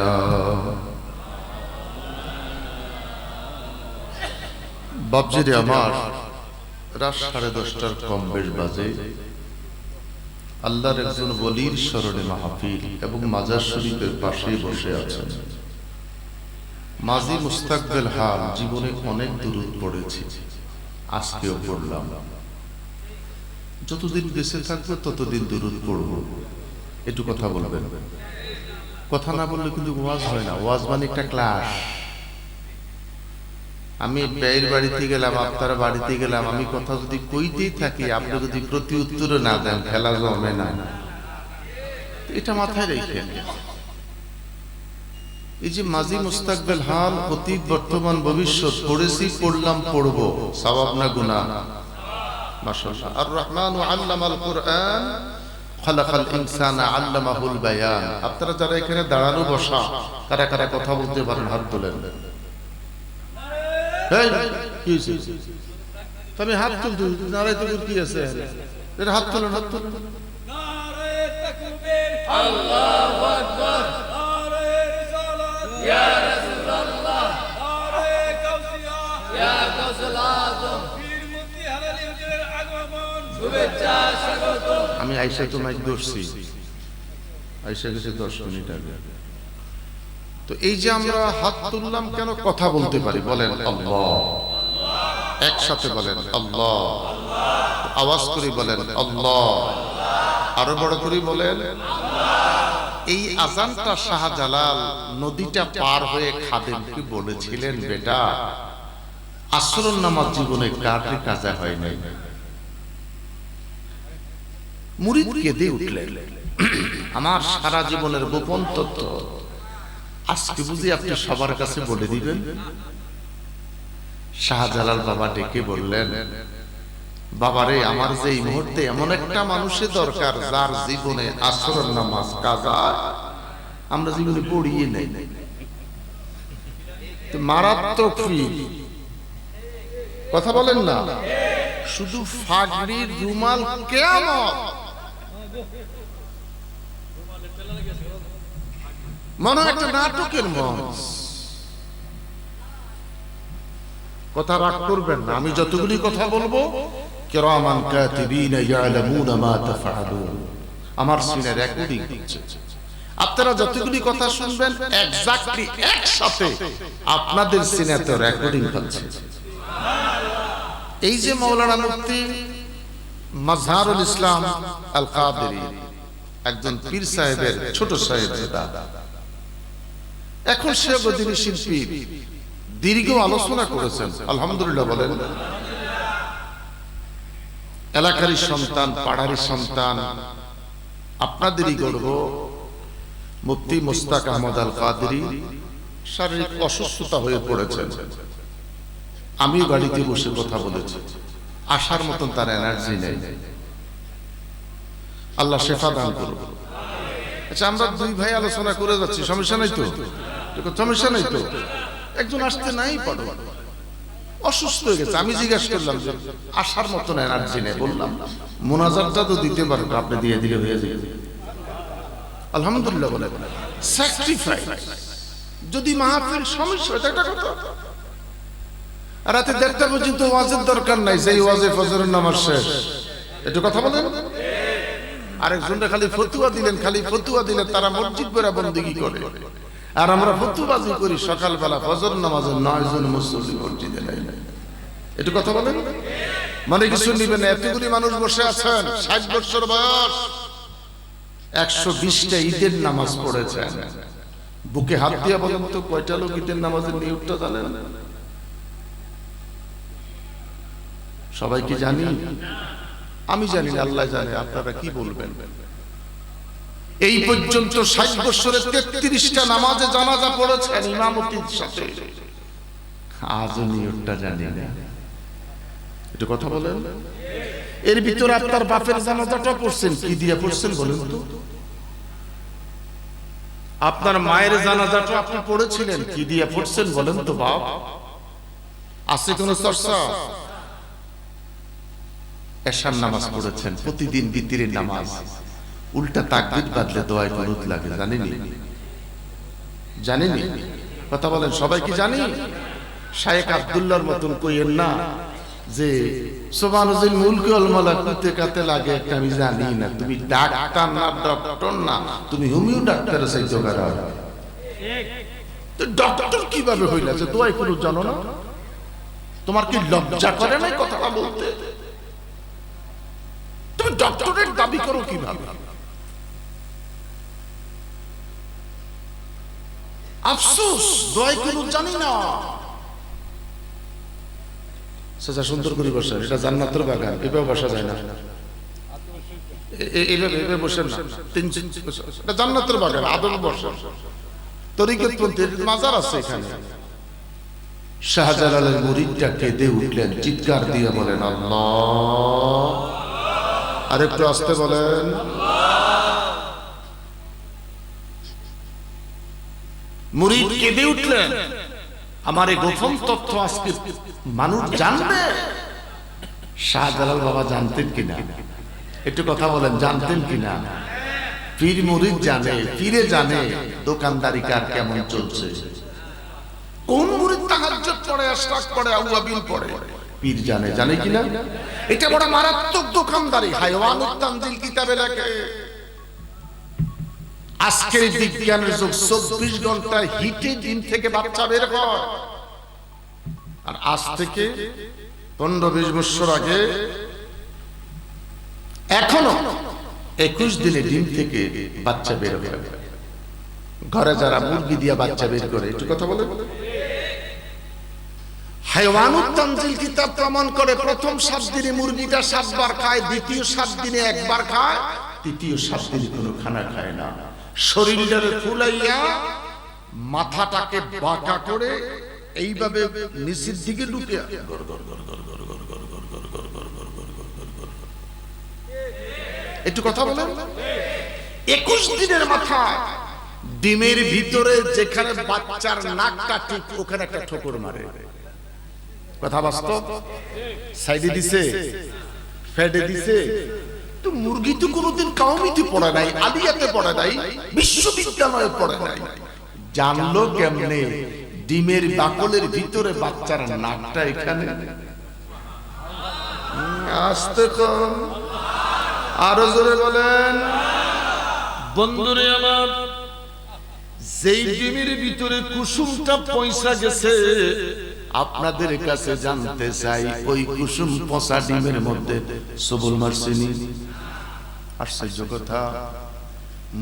ইল্লাল্লাহ। বাপজিরে আমার রাত 10:30টার কম বেশ বাজে। আল্লাহর একজন ওলির স্মরণে মাহফিল এবং মাজার শরীফের পাশেই বসে আছেন। মাজি মুস্তাকবেল হাল জীবনে অনেক দুরূদ পড়েছি, আজকেও পড়লাম। যতদিন বেঁচে থাকবে ততদিন দুরূদ পড়ব। একটু কথা বলবেন, কথা না বললে কিন্তু ওয়াজ হয় না। ওয়াজ মানে একটা ক্লাস। আমি ব্যয়ের বাড়িতে গেলাম, আপনার বাড়িতে গেলাম, আমি কথা যদি কইতেই থাকি, আপনি যদি প্রতি উত্তর না দেন, খেলা জমে না। এটা মাথায় রেখেন। এই যে মাজি মুস্তাকবেল হাল, অতীত বর্তমান ভবিষ্যৎ পড়েছি, পড়লাম, পড়ব, সওয়াব না গুনাহ? মাশাআল্লাহ। আর রহমান আল্লামাল কুরআন খালাকাল ইনসানা আল্লামাহুল বায়ান। আপনারা যারা এখানে দাঁড়ানো বসা, কারা কারা কথা বলতে পারেন হাত তোলেন। তুমি হাত তুলতে নারাইতে কি আছে? এটা হাত তোলেন, হাত তোলেন। নারে তাকবীর, আল্লাহু আকবার, নারে রিসালাত, ইয়া রাসূলুল্লাহ, নারে গাউসিয়া, ইয়া গাউসুল আযম, পীর মুফতি হালালি হুজুরের আগমন, শুভেচ্ছা স্বাগত। আমি আয়েশা তো মাইক ধরছি, আয়েশা গেছে 10 মিনিট আগে। তো এই যে আমরা হাত তুললাম কেন? কথা বলতে পারি। বলেন আল্লাহ, একসাথে বলেন আল্লাহ, আওয়াজ করে বলেন আল্লাহ, আরো বড় করে বলেন আল্লাহ। এই আজানটা শাহজালাল নদীটা পার হয়ে খাদেমকে বলেছিলেন, বেটা আসরের নামাজ জীবনে কাটে কাজা হয় নাই। মুরিদ কেঁদে উঠলেন, আমার সারা জীবনের গোপন তথ্য আজকে বুঝি আপনি সবার কাছে বলে দিবেন? শাহজালাল বাবা ডেকে বললেন, বাবারে, আমার যে এই মুহূর্তে এমন একটা মানুষের দরকার যার জীবনে আসরের নামাজ কাজা আমরা জীবনে পড়িয়ে নেই। মারাত্মক ফিল, কথা বলেন না। শুধু ফাগড়ির রুমাল কিয়ামত, মনে একটা নাটকের মঞ্চ। কথা রাগ করবেন না, আমি যতগুলি কথা বলবো কিরামান কাতিবিনা ইয়ালামুনা মা তাফআলুন, আমার সিনে রেকর্ডিং হচ্ছে। আপনারা যতগুলি কথা শুনবেন এক্স্যাক্টলি একসাথে আপনাদের সিনেতে রেকর্ডিং হচ্ছে। এই যে মাওলানা মুফতি মাজহারুল ইসলাম আল কাদেরী, একজন পীর সাহেবের ছোট সাহেব, এখন সে গদিনী শিল্পী, দীর্ঘ আলোচনা করেছেন, আলহামদুলিল্লাহ বলেন। এলাকারই সন্তান, পাড়ারই সন্তান, আপনাদেরই গর্ব। মুফতি মুস্তাক আহমদ আল কাদেরী শারীরিক অসুস্থতা হয়ে পড়েছেন। আমি গাড়িতে বসে কথা বলেছি, আসার মতন তার এনার্জি নেই। আল্লাহ শেফা দান করুন। আচ্ছা, আমরা দুই ভাই আলোচনা করে যাচ্ছি, সমস্যা নাই তো? সমস্যা নাই তো? একজন আসতে নাই পারো, অসুস্থ হয়ে গেছে। আমি জিজ্ঞাসা করলাম যে আসার মতন এনার্জি নেই, বললাম মোনাজাতটা তো দিতে পারবেন, আপনি দিয়ে দিলে হয়ে যাবে। আলহামদুলিল্লাহ বলে স্যাক্রিফাইস। যদি মাহফিল সমস্যা হয় একটা কথা, রাতে 1:30টা পর্যন্ত ওয়াজের দরকার নাই, যেই ওয়াজে ফজরের নামাজ শেষ। একটু কথা বলেন। আরেকজনরা খালি ফতুয়া দিলেন, খালি ফতুয়া দিলে তারা মসজিদ বেরা বন্দেগী করে, আর আমরা ফতুয়াবাজি করি সকালবেলা ফজর নামাজে 9 জন মুসল্লি মসজিদে নাই। একটু কথা বলেন। মানে কিছু নিবেন? এতগুলি মানুষ বসে আছেন, 60 বছর বয়স, 120টা ঈদের নামাজ পড়েছেন। বুকে হাত দিয়ে বলেন তো কয়টা লোক ঈদের নামাজের নিয়মটা জানেন? সবাই কি জানি? আমি জানি না, আল্লাহ জানে। আপনারা কি বলবেন? এই পর্যন্ত 60 বছরে 33টা নামাজে জানাজা পড়েছেন ইমামতির সাথে, আজও নিয়তটা জানি না। একটু কথা বলেন। এর ভিতরে আপনার বাপের জানাজাটা পড়ছেন, কি দিয়ে পড়ছেন বলেন তো? আপনার মায়ের জানাজাটা আপনি পড়েছিলেন, কি দিয়ে পড়ছেন বলেন তো বাপ? আছে কোন চর্চা? এশার নামাজ পড়েছেন, প্রতিদিন বিতিরের নামাজ, উল্টা তাকবীর বাদলে দোয়ায় কুনুত লাগে, জানেনই? জানিনি? কথা বলেন, সবাই কি জানি? শায়েখ আব্দুল্লাহর মতন কইেন না যে সুবহানাল মুলকি ওয়াল মালাকুতে কাতে লাগে একটা আমি জানি না। তুমি ডাক্তার না, ডক্টর না, তুমি হোমিও ডাক্তারের সাইতো করা। তো ডক্টর কিভাবে হইলা যে দোয়াই কোনো জানো না? তোমার কি লজ্জা করে না কথাটা বলতে? তুমি ডক্টরের দাবি করো কিভাবে? আফসোস, দোয়াই কোনো জানি না। সাজা সুন্দর করে বসেন, এটা জান্নাতের বাগান, এভাবে বসা যায় না। এইভাবে বসেন না, এটা জান্নাতের বাগান, আদর বসেন। তরিকতপন্থীর মাজার আছে এখানে। শাহজালালের মুরিদটা কেঁদে উঠলেন, চিৎকার দিয়ে বলেন আল্লাহ। আরেকটু আস্তে বলেন। মুরিদ কেঁদে উঠলেন, আমার এই গোপন তথ্য আজকে মানুষ জানবে। শাহজালাল বাবা জানতেন কিনা? একটু কথা বলেন, জানতেন কিনা? পীর মুরিদ জানে, পীরে জানে দোকানদারি কার কেমন চলছে। কোন মুরিদ তাহাজ্জুদ পড়ে, ইশরাক পড়ে, আউয়াবিল পড়ে, পীর জানে। জানে কিনা? এটা বড় মারাত্মক দোকানদারি। হায়ওয়ানুত তানজিল কিতাবে লেখে, আজকের বিজ্ঞানের যুগ 24 ঘন্টা হিটে ডিম থেকে বাচ্চা বের হয়। আর আজ থেকে 15-20 বছর আগে এখনো 21 দিনে ডিম থেকে বাচ্চা বের হয়। ঘরে যারা মুরগি দিয়ে বাচ্চা বের করে, একটু কথা বলে। হায়ওয়ানুত তানজিল কিতাব প্রমাণ করে প্রথম 7 দিনে মুরগিটা 7 বার খায়, দ্বিতীয় 7 দিনে একবার খায়, তৃতীয় 7 দিনে কোনো খানা খায় না। শরীরটারে ফুলাইয়া মাথাটাকে বাঁকা করে এইভাবে নিচের দিকে ঢুকে একটু কথা বলেন। 21 দিনের মাথা ডিমের ভিতরে যেখানে বাচ্চার নাকটা ঠিক ওখানে একটা ঠোকর মারে। কথা বাস্তব। সাইডে দিছে, ফেডে দিছে। তো মুরগি তো কোনোদিন কাউমিতে পড়ে নাই, আলিয়াতে পড়ে নাই, বিশ্ববিদ্যালয়ে পড়ে নাই। জানলো কেমনে ডিমের বাকলের ভিতরে বাচ্চার নাকটা এখানে? আস্তে কম, আরো জোরে বলেন। বন্ধুরে আমার, যেই ডিমের ভিতরে কুসুমটা পয়সা গেছে, আপনাদের কাছে জানতে চাই ওই কুসুম পচা ডিমের মধ্যে সবল মারছেনি? আশ্চর্য কথা,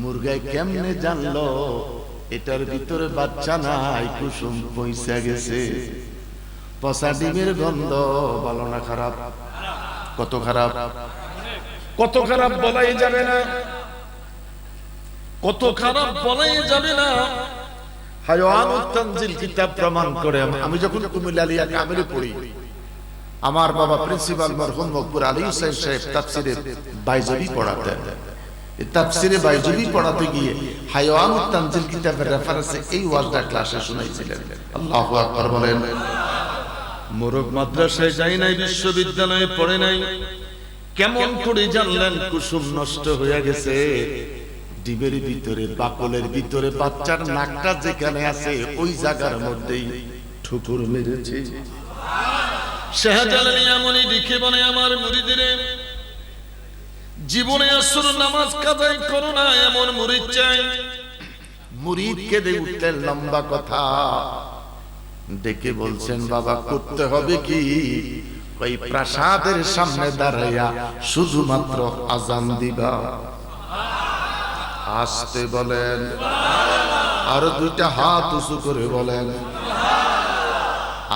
মুরগায় কেমনে জানলো এটার ভিতরে বাচ্চা নাই, কুসুম পয়সা গেছে? পচা ডিমের গন্ধ ভালো না খারাপ? কত খারাপ, কত খারাপ বলাই যাবে না, কত খারাপ বলাই যাবে না। হায়ওয়ানুত তানজিল কিতাব প্রমাণ করে। আমি যখন কুমিল্লা আলিয়া কামিলে পড়ি, আমার বাবা প্রিন্সিপাল মরহুম মকবুর আলী হুসাইন সাহেব তাফসিরে বাইজবি পড়াতেন। এই তাফসিরে বাইজবি পড়াতে গিয়ে হায়ওয়ানুত তানজিল কিতাবের রেফারেন্সে এই ওয়াজটা ক্লাসে শুনাইছিলেন। আল্লাহু আকবার বলেন। মোরগ মাদ্রাসায় যাই নাই, বিশ্ববিদ্যালয়ে পড়ে নাই, কেমন করে জানলেন কুসুম নষ্ট হয়ে গেছে? ডিমের ভিতরে, বাকলের ভিতরে বাচ্চার নাকটা যেখানে আছে ওই জায়গার মধ্যেই ঠুকুর মেরেছে। শাহজালাল এমনই লিখে বলে, আমার মুরিদের জীবনে আসর নামাজ কাজাই করো না, এমন মুরিদ চাই। মুরিদ কেঁদে উঠলেন, লম্বা কথা ডেকে বলছেন, বাবা করতে হবে কি? ওই প্রাসাদের সামনে দাঁড়াইয়া শুধুমাত্র আজান দিবা। আসতে বলেন, আরো 2টা হাত উঁচু করে বলেন।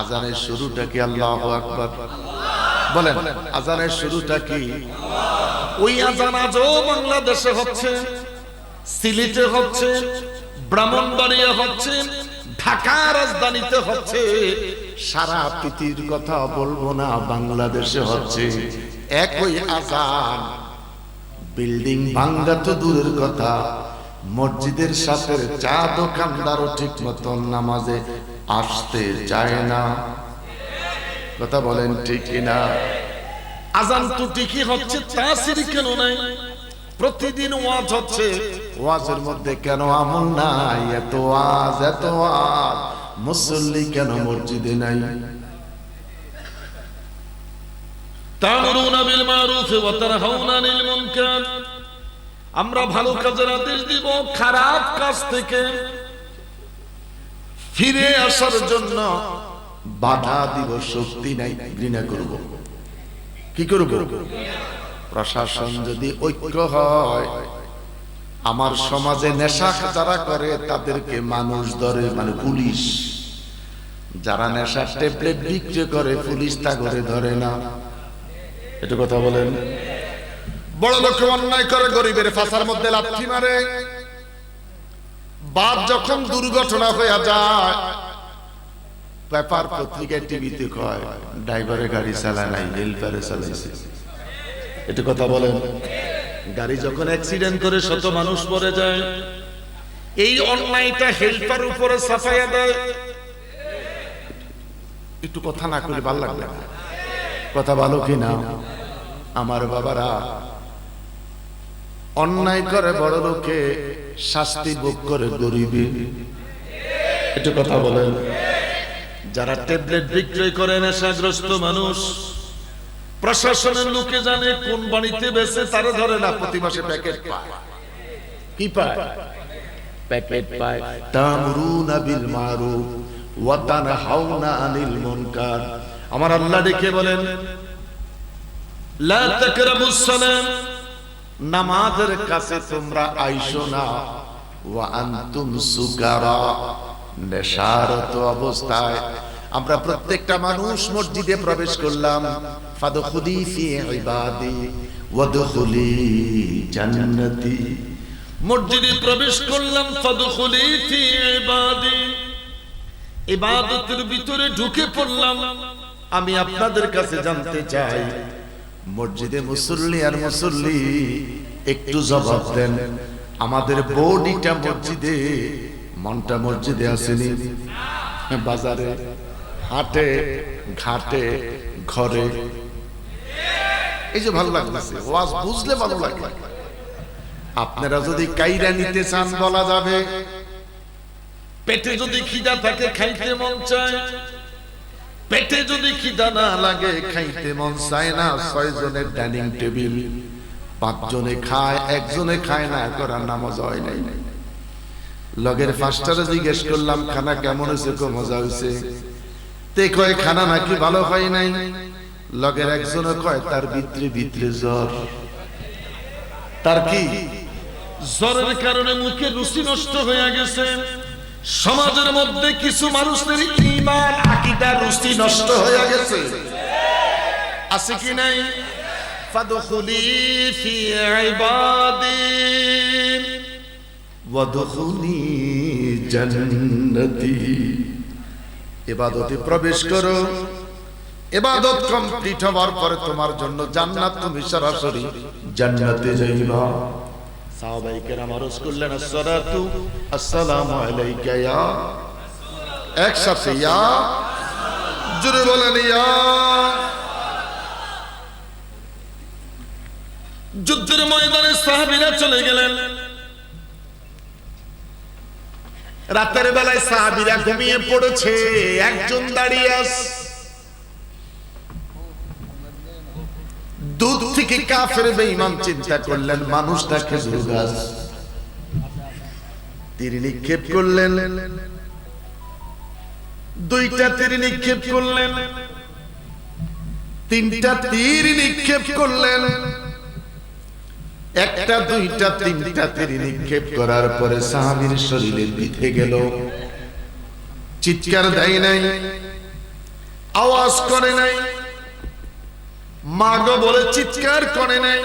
আজানের শুরুটা কি? আল্লাহু আকবার বলেন। আজানের শুরুটা কি? ওই আজান আজও বাংলাদেশে হচ্ছে, সিলেটে হচ্ছে, ব্রাহ্মণবাড়িয়া হচ্ছে, ঢাকা রাজধানীতে হচ্ছে। সারা পৃথিবীর কথা বলবো না, বাংলাদেশে হচ্ছে একই আজান। বিল্ডিং ভাঙ্গা তো দূরের কথা, মসজিদের সাথে চা দোকানদারও ঠিক মতন নামাজে আসতে চায় না। কথা বলেন ঠিক কিনা? আজান তো ঠিকই হচ্ছে, তাসির কেন নাই? প্রতিদিন ওয়াজ হচ্ছে, ওয়াজের মধ্যে কেন আমল নাই? এত ওয়াজ, এত ওয়াজ, মুসল্লি কেন মসজিদে নাই? তা'মুরুনা বিল মারুফ ওয়া তানহাউনা আনিল মুনকার, আমরা ভালো কাজের আদেশ দিব, খারাপ কাজ থেকে ফিরে আসার জন্য বাধা দিব, শক্তি নাই, ঘৃণা করব। কি করব? প্রশাসন যদি ঐক্য হয়, আমার সমাজে নেশা যারা করে তাদেরকে মানুষ ধরে, মানে পুলিশ। যারা নেশার ট্যাবলেট বিক্রি করে পুলিশ তা করে ধরে না। এটা কথা বলেন। বড় লোক অন্যায় করে গরিবের ফাঁসার মধ্যে লাথি মারে। বাদ যখন দুর্ঘটনা হয়ে যায়, পেপার পত্রিকায় টিভিতে কয় ড্রাইভারে গাড়ি চালায় নাই, হেল্পারে চালাইছে। এটা কথা বলেন। গাড়ি যখন অ্যাক্সিডেন্ট করে শত মানুষ মরে যায়, এই অন্যায়টা হেল্পার উপরে চাপাইয়া দেয়। একটু কথা না করলে ভালো লাগবে না। কথা ভালো কি না? আমার বাবারা, অন্যায় করে বড় লোকে, শাস্তি ভোগ করে গরিবে। একটু কথা বলেন। যারা ট্যাবলেট বিক্রয় করে নেশাগ্রস্ত মানুষ, প্রশাসনের লোকে জানে কোন বাড়িতে বেচে, তারা ধরে না, প্রতি মাসে প্যাকেট পায়। কি পায়? প্যাকেট পায়। তা'মুরুনা বিল মারুফ ওয়া তানহাউনা আনিল মুনকার। আমার আল্লাহ ডেকে বলেন, লা তাকরাবুস সালাম, নামাজের কাছে তোমরা আইসো না, ওয়া আনতুম সুকারা, নেশারত অবস্থায়। আমরা প্রত্যেকটা মানুষ মসজিদে প্রবেশ করলাম, ফাদখুলি ফি ইবাদি ওয়াদখুলি জান্নাতি। মসজিদে প্রবেশ করলাম, ফাদখুলি ফি ইবাদি, ইবাদতের ভিতরে ঢুকে পড়লাম। আমি আপনাদের কাছে জানতে চাই, মসজিদে মুসল্লি আর মুসল্লি একটু জবাব দেন। আমাদের বডিটা মসজিদে, মনটা মসজিদে আসেনি? বাজারে, হাটে, ঘাটে, ঘরে। এই যে ভালো লাগতেছে, ওয়াজ বুঝলে ভালো লাগে। আপনারা যদি কাইরা নিতে চান বলা যাবে। পেটে যদি খিদা থাকে খাইতে মন চায়, পেটে যদি খিদা না লাগে খাইতে মন চায় না। 6 জনের ডাইনিং টেবিল, 5 জনে খায়, 1 জনে খায় না, করার নামাজ হয় নাই। লগের ফাস্টারে জিজ্ঞেস করলাম খানা কেমন হয়েছে? কো মজা হয়েছে। তে কয় খানা নাকি ভালো হয় নাই। লগের একজন কয় তার ভিতরে ভিতরে জ্বর। তার কি? জ্বরের কারণে মুখে রুচি নষ্ট হয়ে গেছে। সমাজের মধ্যে কিছু মানুষের ঈমান, আকীদা, রুচি নষ্ট হয়ে গেছে। আছে কি নাই? ফাদখুলি ফি ইবাদি ওয়াদখুলি জান্নাতি। ইবাদতে প্রবেশ করো। ইবাদত কমপ্লিট হওয়ার পরে তোমার জন্য জান্নাত, তুমি সরাসরি জান্নাতে যাইবা। সাহাবায়ে কেরাম আরজ করলেন, আসসালাতু আসসালামু আলাইকা ইয়া, একসাথে ইয়া, জোরে বলেন ইয়া। যুদ্ধের ময়দানে সাহাবীরা চলে গেলেন। রাতের বেলায় সাহাবীরা ঘুমিয়ে পড়েছে, একজন দাঁড়িয়ে আছে। দূর থেকে কাফের বেঈমান চিন্তা করলেন মানুষটা খেজুর গাছ। তীর নিক্ষেপ করলেন, 2টা তীর নিক্ষেপ করলেন, 3টা তীর নিক্ষেপ করলেন। 1টা 2টা 3টা তীর নিক্ষেপ করার পরে সাহাবীর শরীরে বিঁধে গেল। চিৎকার দেয় নাই, আওয়াজ করে নাই, মাগো বলে চিৎকার করে নাই।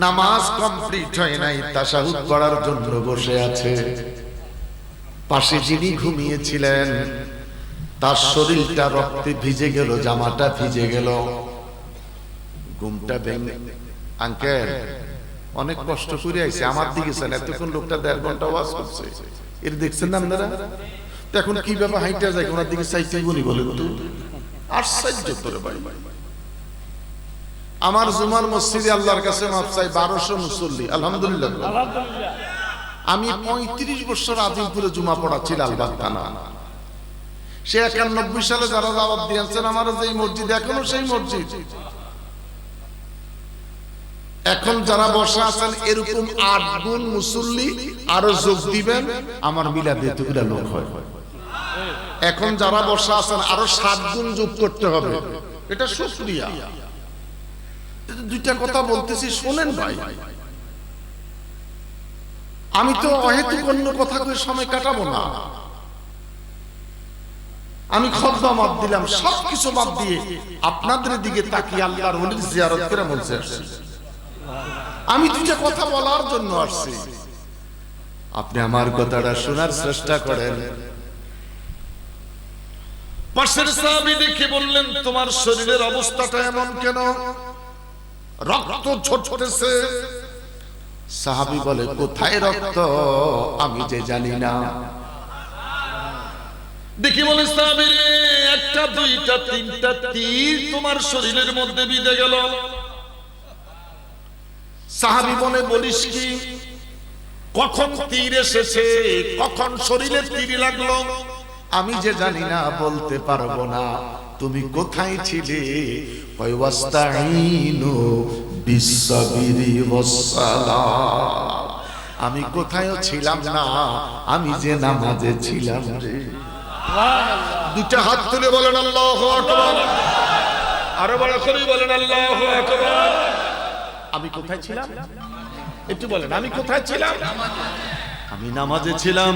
নামাজ কমপ্লিট হয় নাই, তাশাহুদ পড়ার জন্য বসে আছে। পাশে যিনি ঘুমিয়েছিলেন তার শরীরটা রক্তে ভিজে গেল, জামাটা ভিজে গেল। ঘুমটা ভেঙে, আঙ্কেল অনেক কষ্ট করে আইছে, আমার দিকে চান, এতক্ষণ লোকটা 1.5 ঘন্টা ওয়াজ করছে, এর দেখছেন না আপনারা? তো এখন কিভাবে হাইটা যায়, ওনার দিকে চাইতেই বলি, বলে তো আশ্চর্য তোরে ভাই। আমার জুমার মসজিদে আল্লাহর কাছে মাপ চাই 1200 মুসল্লি, আলহামদুলিল্লাহ। আমি 35 বছর আজিমপুরে জুমা পড়াচ্ছি লালবাগ থানা। সে 91 সালে যারা দাওয়াত দিয়েছেন আমার যে মসজিদ, এখনো সেই মসজিদ। এখন যারা বসে আছেন এরকম 8 গুণ মুসল্লি আরো যোগ দিবেন, আমার মিলাদে এতগুলা লোক হয়। এখন যারা বসে আছেন আরো 7 গুণ যোগ করতে হবে, এটা শুকরিয়া। দুইটা কথা বলতেছি, শোনেন ভাই। আমি তো অহেতুক অন্য কথা কই সময় কাটাবো না। আমি খুতবা বাদ দিলাম, সবকিছু বাদ দিয়ে আপনাদের দিকে তাকিয়ে আল্লাহর ওলির জিয়ারত করে বলতে আসছি। আমি দুইটা কথা বলার জন্য আসছি, আপনি আমার কথাটা শোনার চেষ্টা করেন। পাশের সাহাবী দেখে বললেন, তোমার শরীরের অবস্থাটা এমন কেন? রক্ত ঝরছে। সাহাবী বলে, কোথায় রক্ত আমি যে জানি না। দেখি বলে, সাহাবী রে, একটা দুইটা তিনটা তীর তোমার শরীরের মধ্যে বিঁধে গেল। সাহাবী বলে, বলিস কি? কখন তীর এসেছে, কখন শরীরে তীর লাগলো? আমি যে জানি না, বলতে পারবো না। তুমি কোথায় ছিলে? ওয়াস্তাইনু বিসসাবিরি ওয়াসসালাম। আমি কোথায় ছিলাম না, আমি যে নামাজে ছিলাম রে। দুইটা হাত তুলে বলেন আল্লাহু আকবার। আরো বড় করে বলেন আল্লাহু আকবার। আমি কোথায় ছিলাম? একটু বলেন, আমি কোথায় ছিলাম? আমি নামাজে ছিলাম।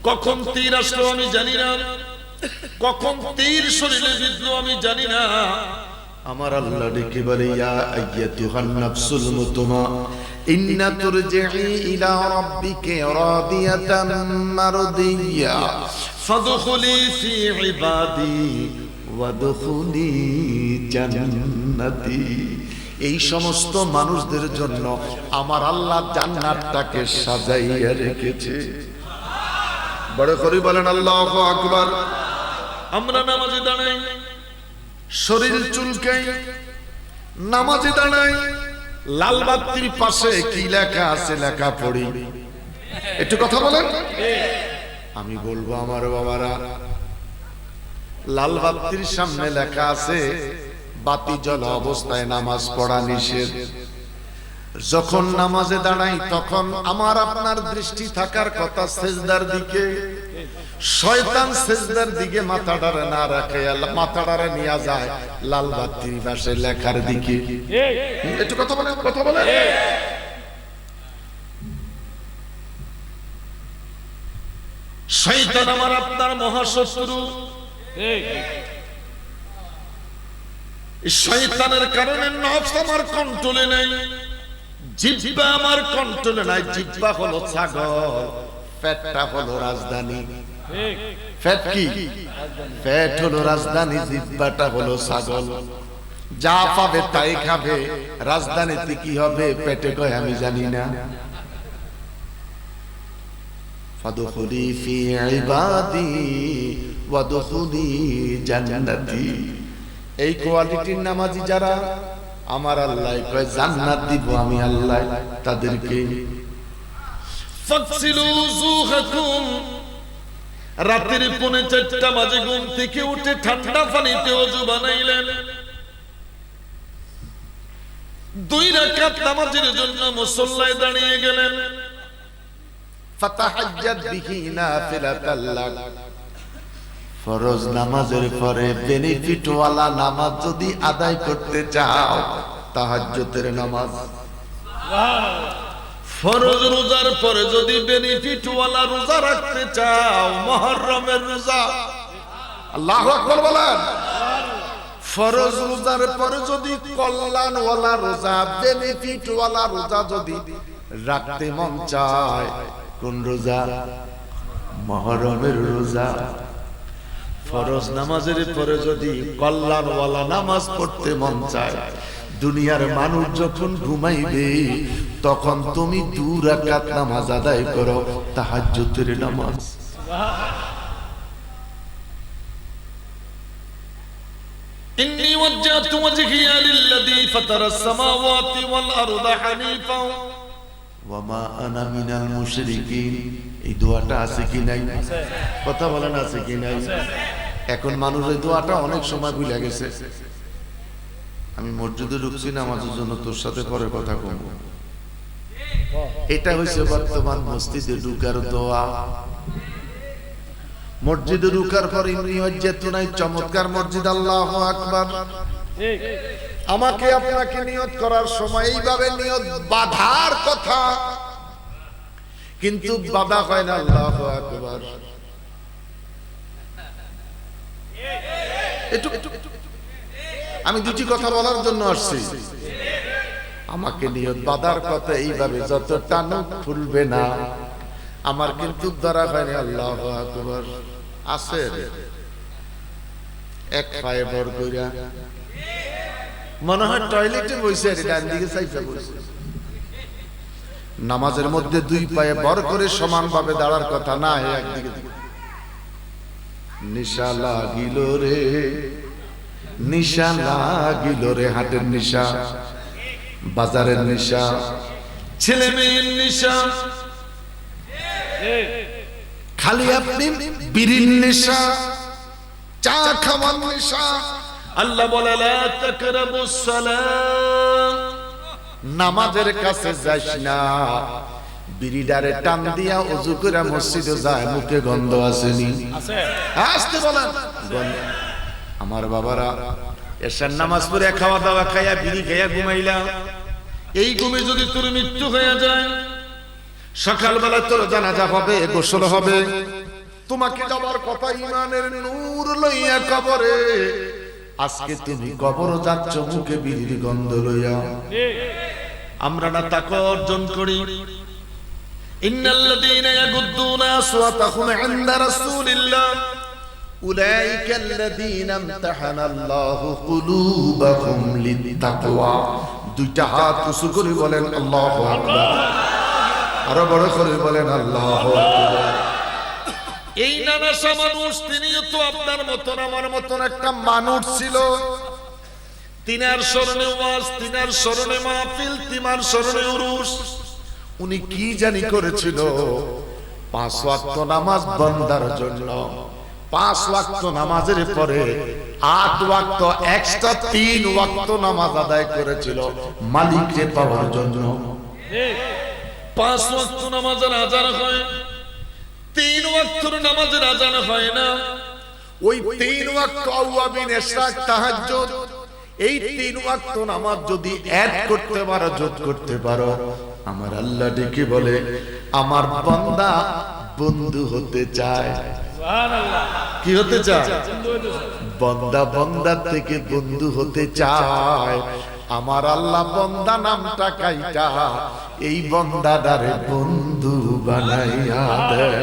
কখন তীর আসলো আমি জানি না, কখন তীর শরীরে বিঁধলো আমি জানি না। আমার আল্লাহ ডেকে বলে, ইয়া আইয়াতুহান নাফসুল মুতমা ইন্না তুরজিই ইলা রাব্বিকা রাদিয়াতাম মারদিয়া ফাদখুলি ফি ইবাদি ওয়াদখুলি জান্নাতি। এই সমস্ত মানুষদের জন্য আমার আল্লাহ জান্নাতটাকে সাজাইয়া রেখেছে। বড় করে বলেন আল্লাহু আকবার। আমরা নামাজে দাঁড়াই, শরীর চুলকাই, নামাজে দাঁড়াই, লাল বাতির পাশে কি লেখা আছে লেখা পড়ি। একটু কথা বলেন। আমি বলবো, আমার বাবারা, লাল বাতির সামনে লেখা আছে বাতি জ্বলা অবস্থায় নামাজ পড়া নিষেধ। যখন নামাজে দাঁড়াই তখন আমার আপনার দৃষ্টি থাকার কথা সেজদার দিকে। শয়তান সেজদার দিকে মাথাটারে না রাখে, মাথাটারে নিয়ে যায় লাল বাতির পাশে লেখার দিকে। একটু কথা বলেন, কথা বলেন। শয়তান আমার আপনার মহাশত্রু। শয়তানের কারণে নফস আমার কন্ট্রোলে নেই, জিহ্বা আমার কন্ট্রোলে নাই। জিহ্বা হলো ছাগল, পেটটা হলো রাজধানী। পেট কি? পেট হলো রাজধানী, জিহ্বাটা হলো ছাগল। যা পাবে তাই খাবে। রাজধানীতে কি হবে পেটে কয় আমি জানি না। ফাদখুলি ফি ইবাদি ওয়াদখুলি জান্নাতি। এই কোয়ালিটির নামাজি যারা, আমার আল্লাহ কয় জান্নাত দিব আমি আল্লাহ তাদেরকে। ফাগসিলু যুহাকুম, রাতের 4:30 বাজে ঘুম থেকে উঠে ঠান্ডা পানিতে ওযু বানাইলেন। 2 রাকাত নামাজের জন্য মুসল্লায় দাঁড়িয়ে গেলেন। ফাতাহাজ্জাদ বিহি নাফিলাতাল লাক। ফরজ নামাজের পরে বেনিফিট ওয়ালা নামাজ যদি আদায় করতে চাও, তাহাজ্জুদের নামাজ। ফরজ রোজার পরে যদি বেনিফিট ওয়ালা রোজা রাখতে চাও, মুহররমের রোজা। আল্লাহু আকবার বলেন। ফরজ রোজার পরে যদি কল্যাণ ওয়ালা রোজা, বেনিফিট ওয়ালা রোজা যদি রাখতে মন চায়, কোন রোজা? মুহররমের রোজা। ফরজ নামাজের পরে যদি কল্যাণ ওয়ালা নামাজ পড়তে মন চায়, দুনিয়ার মানুষ যখন ঘুমাইবে তখন তুমি 2 রাকাত নামাজ আদায় করো, তাহাজ্জুদের নামাজ। ইন্নী ওয়াজ্জাহতু ওয়াজজাহতু ওয়াজহিয়া লিল্লাযী ফাতারাস সামাওয়াতি ওয়াল আরদা হানিফা ওয়া মা আনা মিনাল মুশরিকিন। এই দোয়াটা আছে কি নাই? কথা বলেন আছে কি নাই? এখন মানুষ এই দোয়াটা অনেক সময় ভুলে গেছে। আমি মসজিদে ঢুকছি নামাজের জন্য, তোর সাথে পরে কথা কম। এটা হইছে বর্তমান মসজিদে ঢুকার দোয়া। মসজিদে ঢুকার পর নিয়ত যেত নাই চমৎকার মসজিদ, আল্লাহু আকবার। আমাকে আপনাকে নিয়ত করার সময় এইভাবে নিয়ত বাধার কথা, কিন্তু বাধা হয় না। আল্লাহু আকবার। আমি দুটি কথা বলার জন্য আসছি। আমাকে নিয়ত বাধার কথা এইভাবে যত টানো খুলবে না, আমার কিন্তু ধরা হয় না। আল্লাহু আকবার। আছে এক পায়ে বর কইরা, মনে হয় টয়লেটে বসে আর ডান দিকে চাইছে বসে। নামাজের মধ্যে দুই পায়ে বর করে সমানভাবে দাঁড়ার কথা না, একদিকে। নিশা লাগিল রে, নিশা লাগিল রে, হাটের নিশা, বাজারের নিশা, ছেলে মেয়ের নিশা, খালি আপনি বিড়ির নেশা, চা খাওয়ার নেশা। আল্লাহ বলে লা তাকরাবুস সালাহ, নামাজের কাছে যাস না। বিড়িডারে টান দিয়া ওযু করে মসজিদে যায়, মুখে গন্ধ আসেনি? আসতে বলেন। আমার বাবারা এশার নামাজ পড়ে খাওয়া দাওয়া খাইয়া বিড়ি খাইয়া ঘুমাইলা, এই ঘুমে যদি তোর মৃত্যু হয়ে যায়, সকালবেলা তোর জানাজা হবে, গোসল হবে, তোমাকে যাবার কথা ঈমানের নূর লইয়া কবরে। আজকে তুমি কবর যাচ্ছ মুখে বিড়ির গন্ধ লইয়া। আমরা না তাকওয়া অর্জন করি। ইন্নাল্লাযীনা ইয়াগুদ্দুনা আসওয়াতাহুম ইনদা রাসূলিল্লাহ উলাইকাল্লাযীনা ইমতাহানাল্লাহু কুলুবাহুম লিত্তাকওয়া। দুইটা হাত উঁচু করে বলেন আল্লাহু আকবার। আরো বড় করে বলেন আল্লাহু আকবার। এই নানাসা মানুষ, তিনিও তো আপনার মতন আমার মতন একটা মানুষ ছিল। তিনার স্মরণে ওয়াজ, তিনার স্মরণে মাহফিল, তিনার স্মরণে উরুস। উনি কি জানি করেছিল, 5 ওয়াক্ত নামাজ বান্দার জন্য, 5 ওয়াক্ত নামাজের পরে 8 ওয়াক্ত এক্সট্রা 3 ওয়াক্ত নামাজ আদায় করেছিল মালিককে পাওয়ার জন্য। 5 ওয়াক্ত নামাজের আযান হয়, 3 ওয়াক্তের নামাজের আযান হয় না। ওই 3 ওয়াক্ত আওয়াবিন, ইশরাক, তাহাজ্জুদ, এই 3 ওয়াক্ত নামাজ যদি অ্যাড করতে পারো, যোগ করতে পারো, আমার আল্লাহ ডেকে বলে আমার বান্দা বন্ধু হতে চায়। সুবহানাল্লাহ। কি হতে চায়? বান্দা বান্দা থেকে বন্ধু হতে চায়। আমার আল্লাহ বান্দা নামটা কাইটা এই বান্দাটারে বন্ধু বানাইয়া দেয়।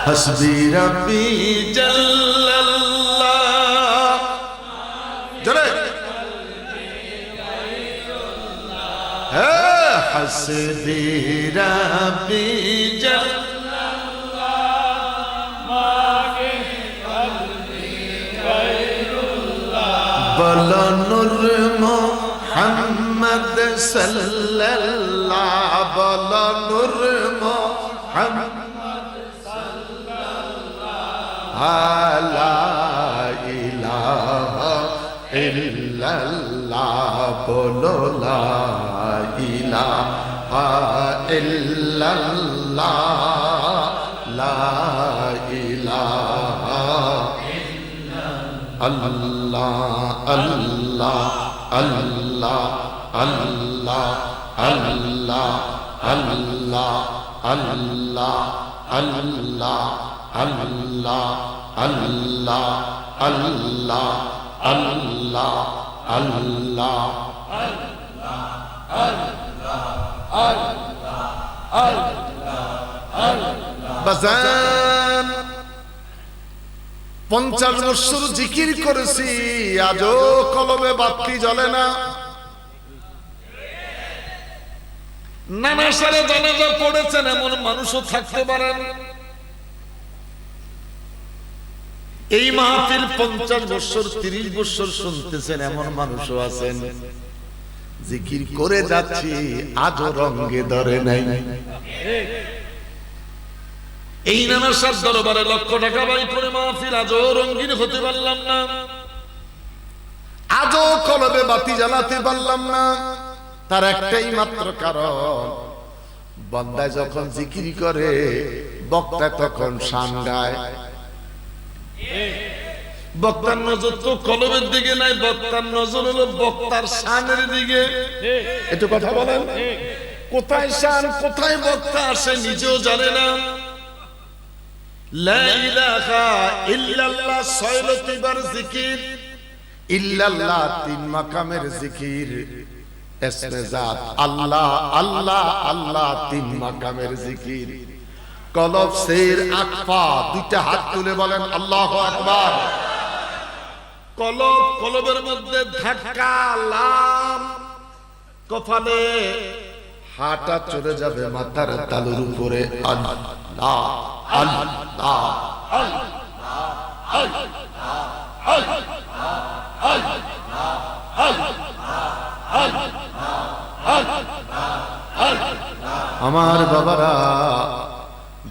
হাসবি রাব্বি জাল্লাল্লাহ। জোরে হাসবি রাব্বি জাল্লাল্লাহ মাগে কলবি গায়রুল্লাহ। বলো নূর মুহাম্মদ সাল্লাল্লাহ, বলো নূর মুহাম্মদ সাল্লাল্লাহ। লা ইলাহা ইল্লাল্লাহ, বলো লা ইলাহা ইল্লাল্লাহ, লা ইলাহা ইল্লাল্লাহ। আল্লাহ আল্লাহ আল্লাহ আল্লাহ আল্লাহ আল্লাহ আল্লাহ আল্লাহ আল্লাহ আল্লাহ আল্লাহ আল্লাহ বাজান 50 বছর জিকির করেছি, আজও কলবে বাতি জ্বলে না। নানা সারে জানাজা পড়েছেন এমন মানুষও থাকতে পারেন। এই মাহফিল 50 বছর 30 বছর শুনতেছেন এমন মানুষও আছেন জিকির করে যাচ্ছি আজও রঙে ধরে নাই। এই নানার দরবারে লক্ষ টাকা ব্যয় করে মাহফিল আজও রঙিন হতে পারলাম না, আজও কলবে বাতি জ্বালাতে পারলাম না। তার একটাই মাত্র কারণ, বান্দা যখন জিকির করে বক্তা তখন শান গায়। বক্তার নজর তো কলবের দিকে নাই, বক্তার নজর হলো বক্তার শানের দিকে। একটু কথা বলেন, কোথায় শান কোথায় বক্তা আসে নিজেও জানে না। লা ইলাহা ইল্লাল্লাহ 6 লতিবার জিকির, ইল্লাল্লাহ 3 মাকামের জিকির, ইসমে জাত আল্লাহ আল্লাহ আল্লাহ 3 মাকামের জিকির। কলব সের আকফা, দুইটা হাত তুলে বলেন আল্লাহু আকবার। কলব, কলবের মধ্যে ধাক্কা, লাম কপালে, হাঁটা চলে যাবে মাথার তালুর উপরে। আল্লাহ আল্লাহ আমার বাবারা,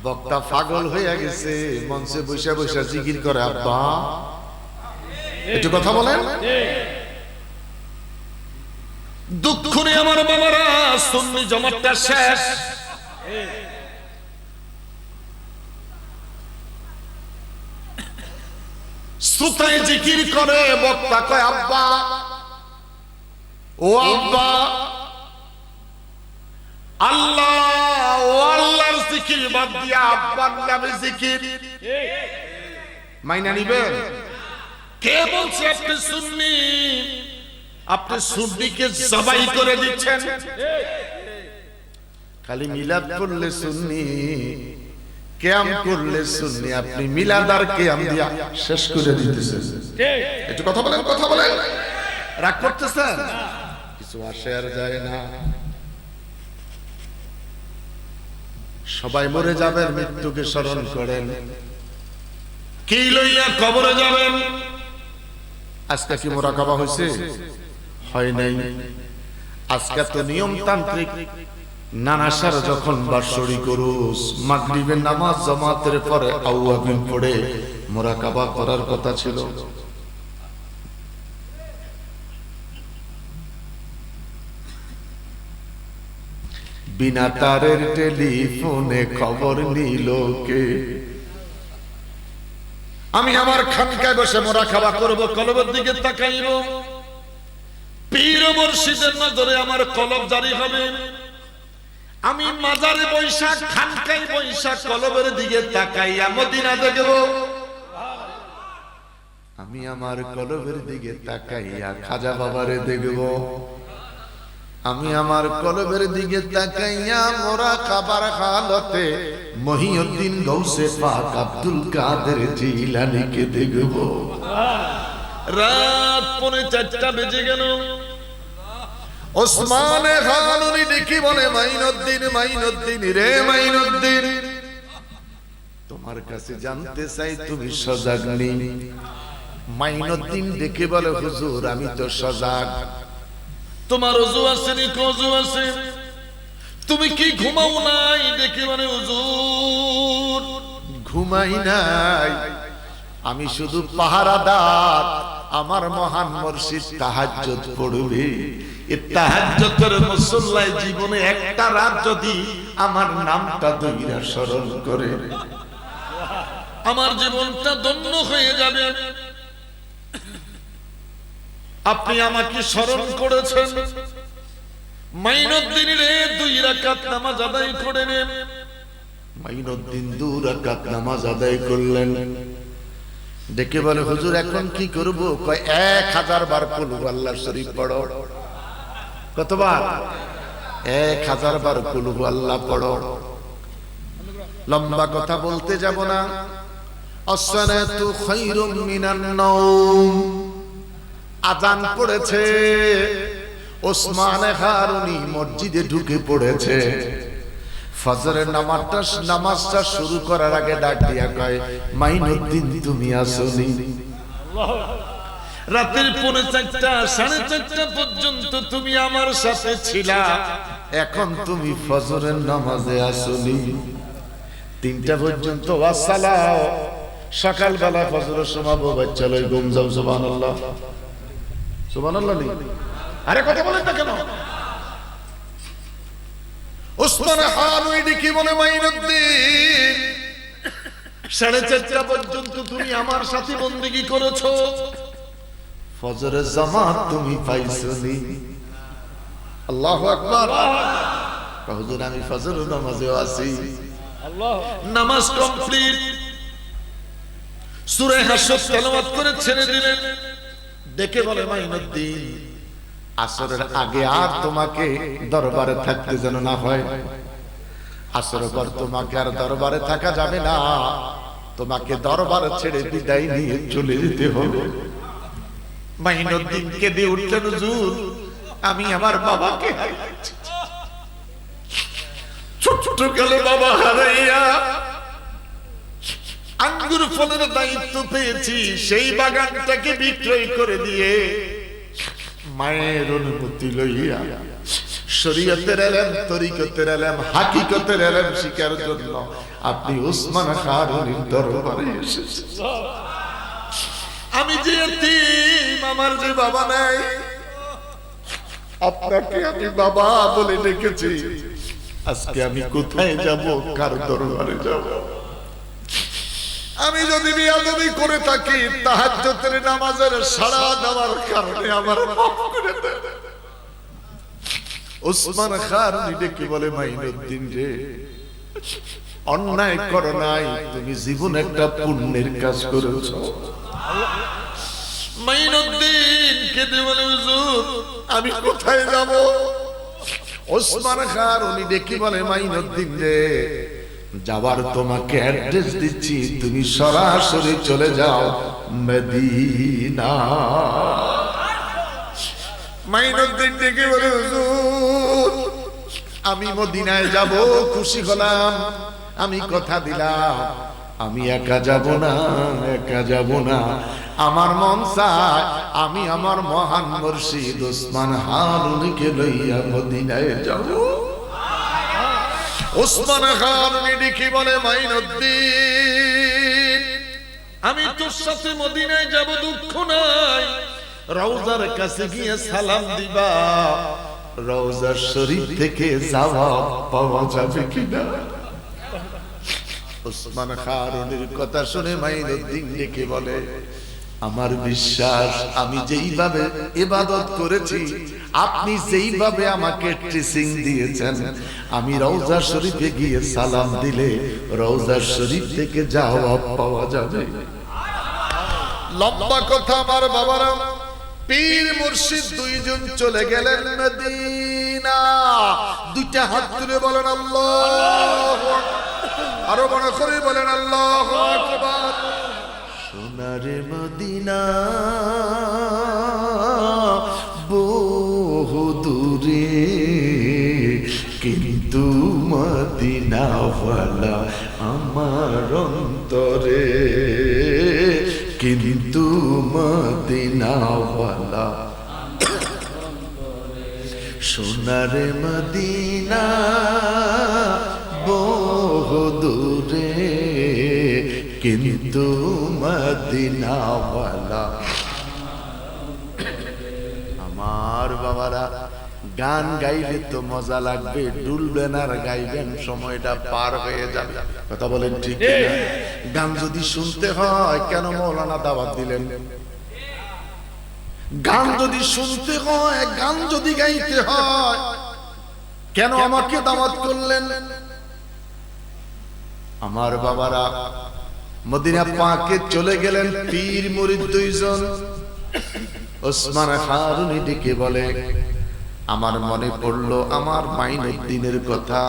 বক্তা পাগল হয়ে গেছে, মঞ্চে বসে বসে জিকির করে আব্বা। একটু কথা বলেন। দুঃখ নেই আমার বাবারা, সুন্নি জমাতটা শেষ। শ্রোতায় জিকির করে, বক্তা কয় আব্বা, ও আব্বা। আল্লাহ ও আল্লাহর জিকির বাদ দিয়া আব্বার নামে জিকির মাইনা নিবেন? কে বলছে আপনি সুন্নি? আপনি সুন্নিকে জবাই করে দিচ্ছেন। খালি মিলাদ করলে সুন্নি, কিয়াম করলে সুন্নি, আপনি মিলাদ আর কিয়াম দিয়া শেষ করে দিতেছেন। একটু কথা বলেন, কথা বলেন। রাগ করতেছেন? কিছু আসে আর যায় না। সবাই মরে যাবেন, মৃত্যুকে স্মরণ করেন। কি লইয়া কবরে যাবেন? আজকে কি মুরাকাবা হয়েছে? হয় নাই। আজকে তো নিয়মতান্ত্রিক নানাসার যখন বাৎসরিক উরুস, মাগরিবের নামাজ জামাতের পরে আওয়াবিন পড়ে মুরাকাবা করার কথা ছিল। বিনা তারের টেলিফোনে খবর নিল কে? আমি আমার খানকায় বসে মুরাকাবা করব, কলবের দিকে তাকাইব, পীর মুর্শিদের নজরে আমার কলব জারি হবে। আমি মাজারে বৈশা, খানকায় বৈশা কলবের দিকে তাকাইয়া মদিনা দেখব। আমি আমার কলবের দিকে তাকাইয়া খাজা বাবারে দেখব। আমি আমার কলবের দিকে তাকাইয়া মুরাকাবার হালতে মহিউদ্দিন গৌসে পাক আব্দুল কাদের জিলানীকে দেখব। রাত 4:45 বেজে গেল। ওসমানে খানুনি ডেকে বলে, মাইনুদ্দিন, মাইনুদ্দিন রে মাইনুদ্দিন, তোমার কাছে জানতে চাই তুমি সজাগ নেই? মাইনুদ্দিন ডেকে বলে, হুজুর আমি তো সজাগ। তোমার ওযু আছে নি? ওযু আছে। তুমি কি ঘুমাও নাই? ডেকে বলে, হুজুর ঘুমাই নাই, আমি শুধু পাহারাদার। আমার মহান মুর্শিদ তাহাজ্জুদ পড়বে। এই তাহাজ্জুদের মুসল্লায় জীবনে একটা রাত যদি আমার নামটা দইরা স্মরণ করে, আমার জীবনটা ধন্য হয়ে যাবে। আপনি আমাকে স্মরণ করেছেন, মাইনুদ্দিন রে 2 রাকাত নামাজ আদায় করে নেন। মাইনুদ্দিন 2 রাকাত নামাজ আদায় করলেন। ডেকে বলে, হুজুর এখন কি করব? কয় 1000 বার কুল আল্লাহ শরীফ পড়ো। কতবার? 1000 বার কুল আল্লাহ পড়ো। লম্বা কথা বলতে যাব না। আসসালাতু খায়রুম মিনান নাওম। আযান পড়েছে, ওসমানে হারুনি মসজিদে ঢুকে পড়েছে। ফজরের নামাজটা শুরু করার আগে ডাক দিয়া কয়, মাইনুদ্দিন তুমি আসনি। রাতের 4:30 4:30 পর্যন্ত তুমি আমার সাথে ছিলা, এখন তুমি ফজরের নামাজে আসনি। 3টা পর্যন্ত ওয়াসালাও। সকালবেলা ফজরের সময় বাচ্চা লই ঘুম যাও। সুবহানাল্লাহ, সুবহানাল্লাহ নেই। আরে কথা বলেন না কেন? ওসমান খান ওই কি বলে, মাইনুদ্দিন 4:30 পর্যন্ত তুমি আমার সাথে বন্দেগী করেছো, ফজরের জামাত তুমি পাইছনি। আল্লাহু আকবার। হুজুর আমি ফজরের নামাজেও আছি। নামাজ কমপ্লিট, সূরা হাশর তেলাওয়াত করে ছেড়ে দিলেন। ডেকে বলে, মাইনুদ্দিন আসরের আগে আর তোমাকে দরবারে থাকতে যেন না হয়। আসরের পর তোমাকে আর দরবারে থাকা যাবে না, তোমাকে দরবার ছেড়ে বিদায় নিয়ে চলে যেতে হবে। মাইনুদ্দিন কেঁদে উঠলেন, হুজুর আমি আমার বাবাকে হারিয়েছি। ছোট্ট কালে বাবা হারাইয়া আঙ্গুর ফলের দায়িত্ব পেয়েছি, সেই বাগানটাকে বিক্রয় করে দিয়ে মায়ের অনুমতি লইয়া শরীয়তের ইলম, তরিকতের ইলম, হাকিকতের ইলম শিখার জন্য আপনি ওসমান খারুনির দরবারে এসেছেন। আমি যে এতিম, আমার যে বাবা নাই, আপনাকে আমি বাবা বলে ডেকেছি। আজকে আমি কোথায় যাব, কার দরবারে যাব? আমি যদি বিয়াদবি করে থাকি, তাহাজ্জুদের নামাজের সাড়া দেওয়ার কারণে আমার মাফ করে দেন। ওসমান খারুনি ডেকে বলে, মাইনুদ্দিন রে, অন্যায় করো নাই, তুমি জীবনে একটা পুণ্যের কাজ করেছো। মাইনুদ্দিন কেঁদে বলে, হুজুর আমি কোথায় যাব? ওসমান খারুনি ডেকে বলে, মাইনুদ্দিন রে, যাবার তোমাকে অ্যাড্রেস দিচ্ছি, তুমি সরাসরি চলে যাও মদিনা। মাইনুদ্দিন ডেকে বলে, হুজুর আমি মদিনায় যাব, খুশি হলাম, আমি কথা দিলাম, আমি একা যাব না, একা যাব না। আমার মন চায় আমি আমার মহান মুর্শিদ ওসমান হারুনিকে লইয়া মদিনায় যাব। ওসমান খারুনি ডেকে বলে, মাইনুদ্দিন আমি তোর সাথে মদিনায় যাব, দুঃখ নাই, রওজার কাছে গিয়ে সালাম দিবা, রওজা শরীফ থেকে জবাব পাওয়া যাবে কিনা? ওসমান খারুনির কথা শুনে মাইনুদ্দিন ডেকে বলে, আমার বিশ্বাস, আমি যেইভাবে ইবাদত করেছি, আপনি যেইভাবে আমাকে ট্রেসিং দিয়েছেন, আমি রওজা শরীফে গিয়ে সালাম দিলে রওজা শরীফ থেকে জবাব পাওয়া যাবে। লম্বা কথা আমার বাবারা, পীর মুর্শিদ দুইজন চলে গেলেন মদিনা। দুইটা হাত তুলে বলেন আল্লাহু আকবার, আরো বড় করে বলেন আল্লাহু আকবার। সোনারে মদিনা বহু দূরে, কিন্তু মদিনাওয়ালা আমার অন্তরে, কিন্তু মদিনাওয়ালা। সোনারে মদিনা বহু দূরে, কিন্তু মদিনাওয়ালা। আমার বাবারা, গান গাইলে তো মজা লাগবে, ডুলবেন আর গাইবেন, সময়টা পার হয়ে যাবে। কথা বলেন ঠিক না? গান যদি শুনতে হয়, কেন মৌলানা দাওয়াত দিলেন? গান যদি শুনতে হয়, গান যদি গাইতে হয়, কেন আমাকে দাওয়াত করলেন? আমার বাবারা, মদিনা পাকে চলে গেলেন পীর মুরিদ দুইজন। ওসমান খারুনি ডেকে বলে, আমার মনে পড়লো আমার মাইনুদ্দিনের কথা।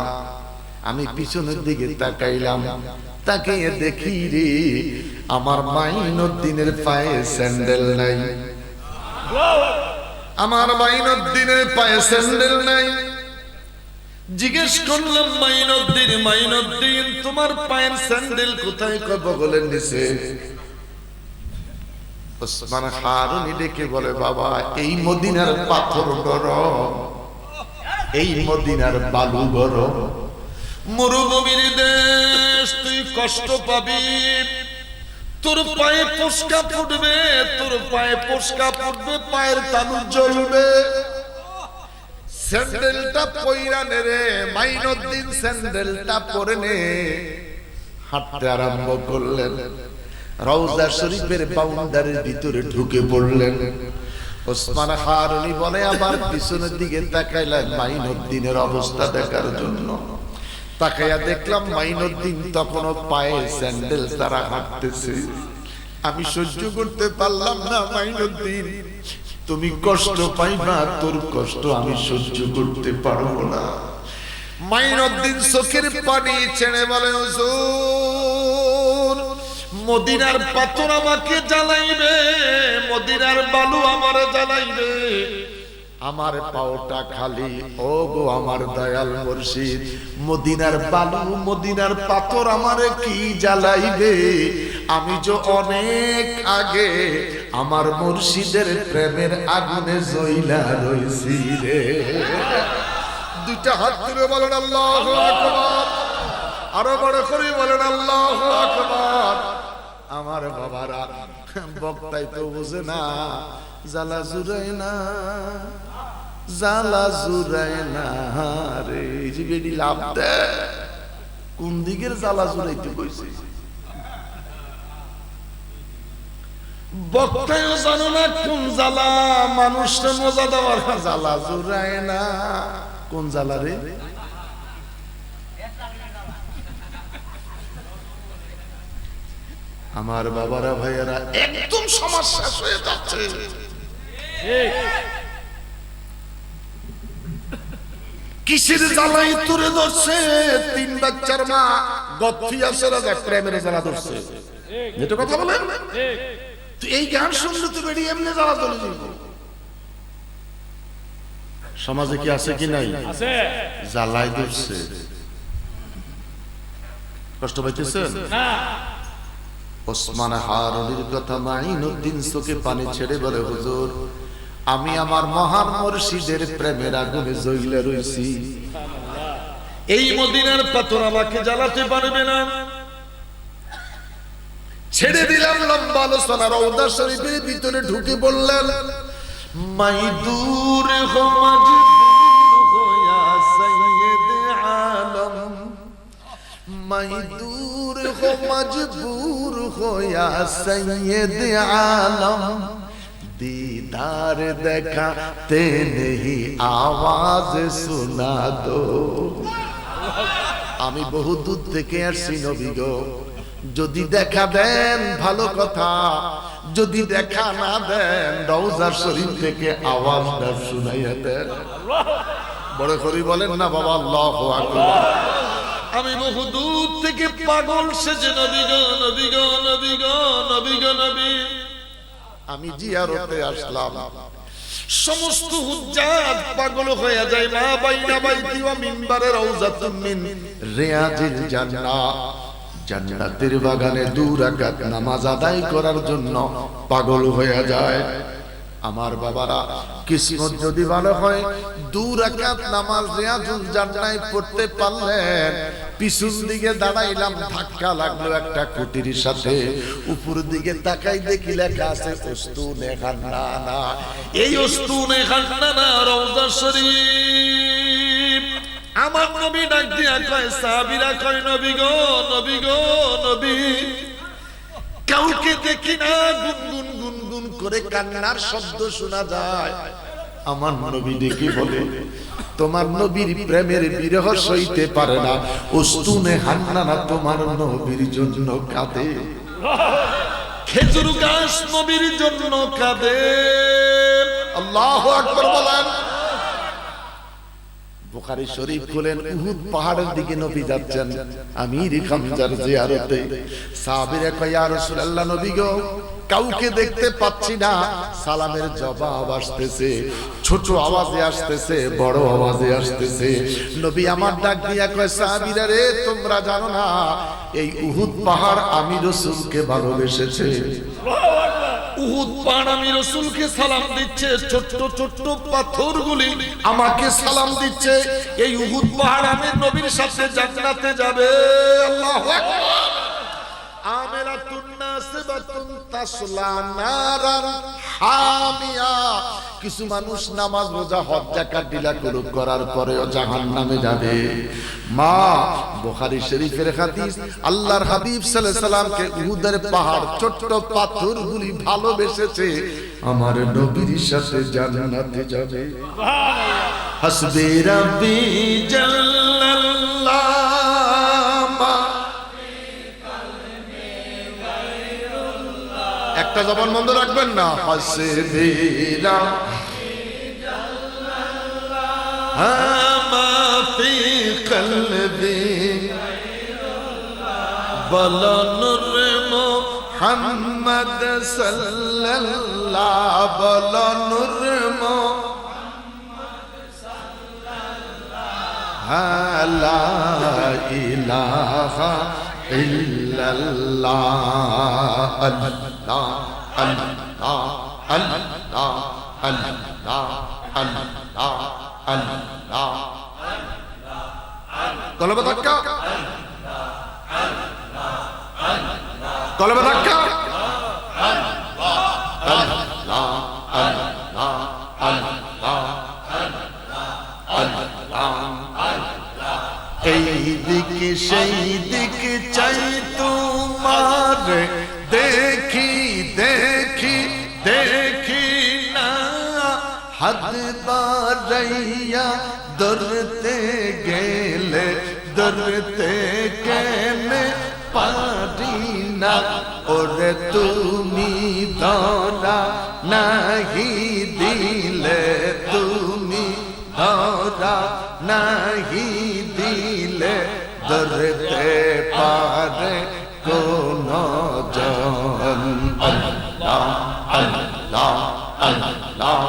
আমি পিছনের দিকে তাকাইলাম, তাকিয়ে দেখি রে, আমার মাইনুদ্দিনের পায়ে স্যান্ডেল নাই, আমার মাইনুদ্দিনের পায়ে স্যান্ডেল নাই। জিজ্ঞেস করলাম মাইনুদ্দিন তোমার পায়ের স্যান্ডেল কোথায়? কয় বগলের নিচে। ওসমান হারুনি ডেকে বলে, বাবা এই মদিনার পাথর গরম, এই মদিনার বালু গরম, মরুভূমির দেশ, তুই কষ্ট পাবি, তোর পায়ে ফোস্কা ফুটবে, তোর পায়ে ফোস্কা ফুটবে, পায়ের তালু জ্বলবে। স্যান্ডেলটা পইরা নে রে মাইনুদ্দিন, স্যান্ডেলটা পরে নে। হাঁটতে আরম্ভ করলেন, রওজা শরীফের বাউন্ডারির ভিতরে ঢুকে পড়লেন। ওসমান হারুনি বলে, আবার পিছনের দিকে তাকাইলাম মাইনুদ্দিনের অবস্থা দেখার জন্য। তাকাইয়া দেখলাম মাইনুদ্দিন তখনও পায়ে স্যান্ডেল তারা হাঁটতেছে। আমি সহ্য করতে পারলাম না, মাইনুদ্দিন তুমি কষ্ট পাইবা, তোর কষ্ট আমি সহ্য করতে পারবো না। মাইনুদ্দিন চোখের পানি ছেড়ে বলে, হুজুর মদিনার পাথর আমাকে জ্বালাইবে, মদিনার বালু আমার জ্বালাইবে, আমার পাওটা খালি। ও গো আমার দয়াল মুর্শিদ, মদিনার বালু মদিনার পাথর আমারে কি জ্বালাইবে? আমি যে অনেক আগে আমার মুর্শিদের প্রেমের আগুনে জ্বইলা রইছি রে। দুইটা হাত তুলে বলেন আল্লাহু আকবার, আরো বড় করে বলেন আল্লাহু আকবার। আমার বাবারা, বক্তাই তো বুঝে না, জ্বালা জুড়াই না, জ্বালা জুড়াই না রে। এই যে বেডি লাভ দেয়, কোন দিকের জ্বালা জুড়াইতে কইছে? বক্তাইও জানো না কোন জ্বালা, মানুষটা মজা দেওয়ার জ্বালা জুড়ায় না। কোন জ্বালা রে? আমার বাবারা ভাইয়ারা, একদম সমাজ শেষ হয়ে যাচ্ছে। কিসের জ্বালাই তুলে ধরছে? তিন বাচ্চার মা গথি আছে রাজা, প্রেমের জ্বালা ধরছে। এটা কথা বলেন, এই গান শুনলে তো বেরিয়ে এমনি জ্বালা চলে যাইব। সমাজে কি আছে কি নাই? জ্বালাই ধরছে। কষ্ট পাইতেছেন? ওসমান হারুনির কথা মাইনুদ্দিন চোখে পানি ছেড়ে বলে, হুজুর আমি আমার মহান মুর্শিদের প্রেমের আগুনে জ্বলে রইছি, এই মদিনার পাথর আমাকে জ্বালাতে পারবে না। ছেড়ে দিলাম লম্বা আলোচনা। রওজা শরীফের ভিতরে ঢুকে বললেন, মাই দূর হো মজবুর হো ইয়া সাইয়্যিদ আলম, মাই দূর হো মজবুর হো ইয়া সাইয়্যিদ আলম, दीदार देखाते नहीं आवाज सुना दो। আমি বহু দূর থেকে আসছি নবী গো, যদি দেখা দেন ভালো কথা, যদি দেখা না দেন রওজা শরীফ থেকে আওয়াজটা শুনাইয়া দেন। বড় করে বলেন না বাবা, আল্লাহু আকবার। আমি বহু দূর থেকে পাগল সেজে নবী গো, নবী গো, নবী গো, নবী গো, নবী আমি জিয়ারতে আসলাম। সমস্ত হুজ্জাত পাগল হয়ে যায়। মা বাইনা বাইতি ওয়া মিনবারে রাউযাতুম মিন রিয়াজিল জান্নাহ, জান্নাতের বাগানে 2 রাকাত নামাজ আদায় করার জন্য পাগল হয়ে যায়। আমার বাবারা, কিসমত যদি ভালো হয় 2 রাকাত নামাজ রিয়াজুল জান্নায় পড়তে পারলেন। পিছন দিকে দাঁড়াইলাম, ধাক্কা লাগলো একটা কুটির সাথে। উপর দিকে তাকাই দেখি লেখা আছে উস্তুনে খান্নানা। এই উস্তুনে খান্নানা রওজা শরীফ। আমার নবী ডাক দিয়া কয়, সাহাবীরা কয়, নবী গো, নবী গো, নবী। কাউকে দেখি না, গুনগুন গুনগুন করে কান্নার শব্দ শোনা যায়। আমার নবী ডেকে বলে, তোমার নবীর প্রেমের বিরহ সইতে পারে না, উস্তুনে হান্নানা তোমার নবীর জন্য কাঁদে। খেজুর গাছ নবীর জন্য কাঁদে। আল্লাহু আকবার বলেন। বুখারী শরীফ খুলেন, উহুদ পাহাড়ের দিকে নবী যাচ্ছেন আমির খামজার জিয়ারতে। সাহাবীরা কয়, ইয়া রাসূলুল্লাহ, নবী গো, কাউকে দেখতে পাচ্ছি না, সালামের জবাব আসতেছে, ছোট আওয়াজে আসতেছে, বড় আওয়াজে আসতেছে। নবী আমার ডাক দিয়া কয়, সাহাবীরা রে, তোমরা জানো না এই উহুদ পাহাড় আমি রাসূলকে ভালোবেসেছে। উহুদ পাহাড় আমি রাসূলকে সালাম দিচ্ছে, ছোট্ট ছোট্ট পাথরগুলি আমাকে সালাম দিচ্ছে। এই উহুদ পাহাড় আমি নবীর সাথে জান্নাতে যাবে। আল্লাহু আকবার। আমিরাতুন নাসিবাতুন তাসলা নারান হামিয়া। কিছু মানুষ নামাজ রোজা হজ যাকাত দিলা করার পরেও জাহান্নামে যাবে। মা, বুখারী শরীফের হাদিস, আল্লাহর হাবিব সাল্লাল্লাহু আলাইহি সাল্লামকে উহুদের পাহাড় ছোট্ট পাথরগুলি ভালোবেসেছে, আমার নবীর সাথে জান্নাতে যাবে। হাসবি রাব্বি জাল্লাল্লাহ। একটা জবান বন্ধ রাখবেন না। হাসবিরা মা ফি কলবি বলো নূর মুহাম্মদ সাল্লাল্লাহ, বলো নূর মুহাম্মদ সাল্লাল্লাহ, লা ইলাহা ইল্লাল্লাহ, আল্লাহ আল্লাহ আল্লাহ আল্লাহ আল্লাহ আল্লাহ। কলবে ধাক্কা, কলবে ধাক্কা, আল্লাহ আল্লাহ আল্লাহ আল্লাহ। এই দিকে সেই দিকে চাই তোমার, দেখি দেখি দেখি না, হাত বাড়াইয়া ধরতে গেলে ধরতে কেনে পারি না, ওরে তুমি ধরা নাহি দিলে, তুমি ধরা নাহি দিলে ধরতে পারে কোন জন। আল্লাহ আল্লাহ আল্লাহ।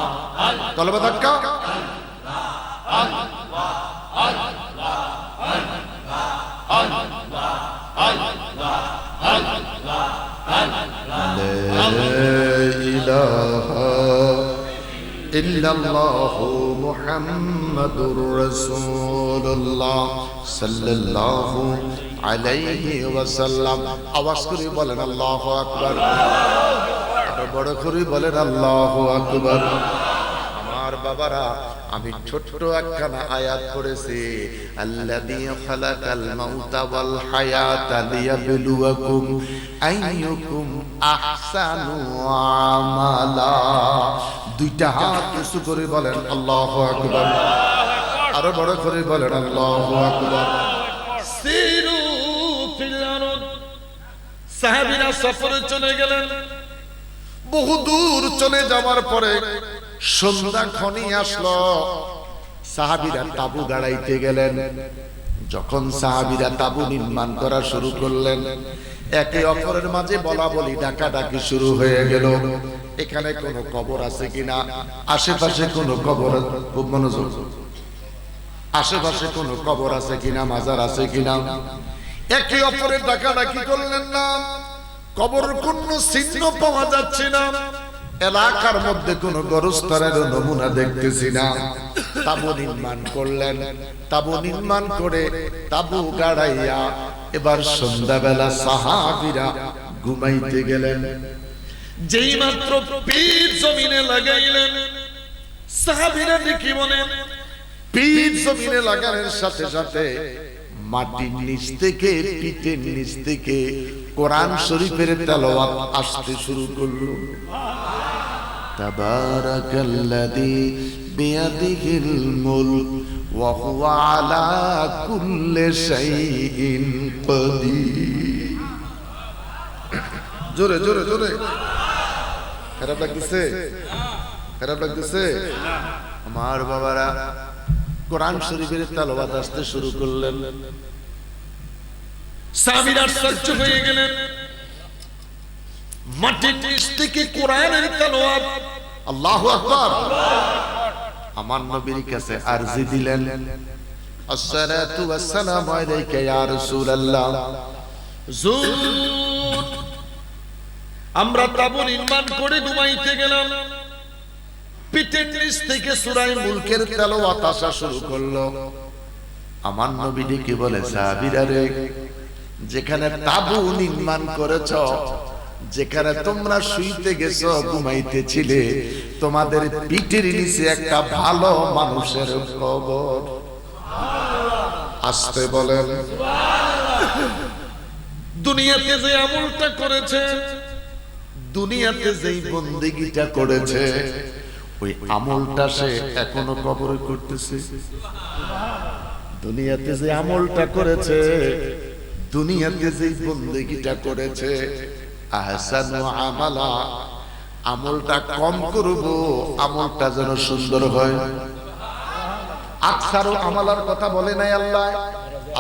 কলবে ধাক্কা, ইল্লাল্লাহু মুহাম্মাদুর রাসূলুল্লাহ সাল্লাল্লাহু আলাইহি ওয়াসাল্লাম। আওয়াজ করে বলেন আল্লাহু আকবার। আরো বড় করে বলেন আল্লাহু আকবার। আমার বাবারা, আমি ছোট্ট একখানা আয়াত পড়েছি, আল্লাযী খালাকাল মাউতা ওয়াল হায়াতা লিয়াবলুয়াকুম আইয়ুকুম আহসানু আমালা। দুইটা হাত উঁচু করে বলেন আল্লাহু আকবার। আরো বড় করে বলেন আল্লাহু আকবার। সিরু ফিল আরদ। সাহাবীরা সফরে চলে গেলেন। বহু দূর চলে যাওয়ার পরে সন্ধ্যা ঘনিয়ে আসলো। সাহাবীরা তাবু গাড়াইতে গেলেন। যখন সাহাবীরা তাবু নির্মাণ করা শুরু করলেন, একে অপরের মাঝে বলা বলি ডাকাডাকি শুরু হয়ে গেল। এখানে কোনো কবর আছে কিনা, আশেপাশে কোনো কবর, খুব মনোযোগ, আশেপাশে কোনো কবর আছে কিনা, মাজার আছে কিনা। একে অপরের ডাকাডাকি করলেন না। কবর কোন চিহ্ন পাওয়া যাচ্ছে না। এলাকার মধ্যে কোন গোরস্থানের নমুনা দেখতেছি না। তাবু নির্মাণ করলেন। তাবু নির্মাণ করে তাবু গাড়াইয়া এবার সন্ধ্যাবেলা সাহাবীরা ঘুমাইতে গেলেন। যেই মাত্র পীর জমিনে লাগাইলেন, সাহাবীরা দেখি বলেন, পীর জমিনে লাগানোর সাথে সাথে মাটির নিচ থেকে, পিঠের নিচ থেকে কোরআন শরীফের তেলাওয়াত আসতে শুরু করলো। তাবারাকাল্লাযী বিয়াদিহিল মুলক ওয়া হুয়া আলা কুল্লি শাইইন কাদির। জোরে জোরে জোরে। খারাপ লাগতেছে? খারাপ লাগতেছে? আমার বাবারা, কোরআন শরীফের তেলাওয়াত আসতে শুরু করলেন। সাহাবীরা আশ্চর্য হয়ে গেলেন, মাটির নিচ থেকে কোরআনের তেলাওয়াত। আল্লাহু আকবার। আমার নবীর কাছে আরজি দিলেন, আসসালাতু ওয়াসসালামু আলাইকা ইয়া রাসূলুল্লাহ। আমরা তাবু নির্মাণ করে ঘুমাইতে গেলাম, পিঠের নিচ থেকে সূরা মুলকের তেলাওয়াত আসা শুরু করলো। আমার নবী ডেকে বলে, সাহাবীরা রে, যেখানে তাবু নির্মাণ করেছ, যেখানে তোমরা শুইতে গেছো, ঘুমাইতেছিলে, তোমাদের পিঠের নিচে একটা ভালো মানুষের কবর। আসতে বলেন। দুনিয়াতে যে আমলটা করেছে, দুনিয়াতে যেই বন্দেগীটা করেছে, ওই আমলটা সে এখনো কবরে করতেছে। দুনিয়াতে যে আমলটা করেছে, দুনিয়াতে যেই বন্দেগীটা করেছে, আহসানু আমালা, আমলটা কম করব, আমলটা যেন সুন্দর হয়। আকসারু আমালার কথা বলে নাই আল্লাহ,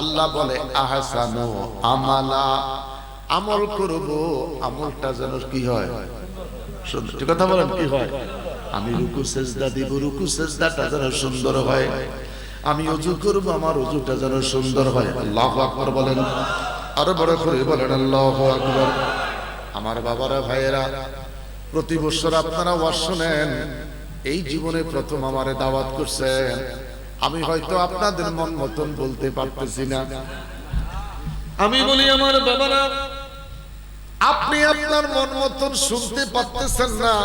আল্লাহ বলে আহসানু আমালা, আমল করব, আমলটা যেন কি হয়, সুন্দর। ঠিক কথা বলেন, কি হয়? আমি রুকু সেজদা দিব, রুকু সেজদাটা যেন সুন্দর হয়। আমি ওযু করব, আমার ওযুটা যেন সুন্দর হয়। আল্লাহু আকবার বলেন, আরো বড় করে বলেন আল্লাহু আকবার। আমার বাবারা, ভাইয়েরা, প্রতি বছর আপনারা ওয়াজ শুনেন, এই জীবনে প্রথম আমারে দাওয়াত করছেন। আমি হয়তো আপনাদের মন মতন বলতে পারতেছি না। আমি বলি, আমার বাবারা, আপনি আপনার মন মতন শুনতে পারতেছেন না।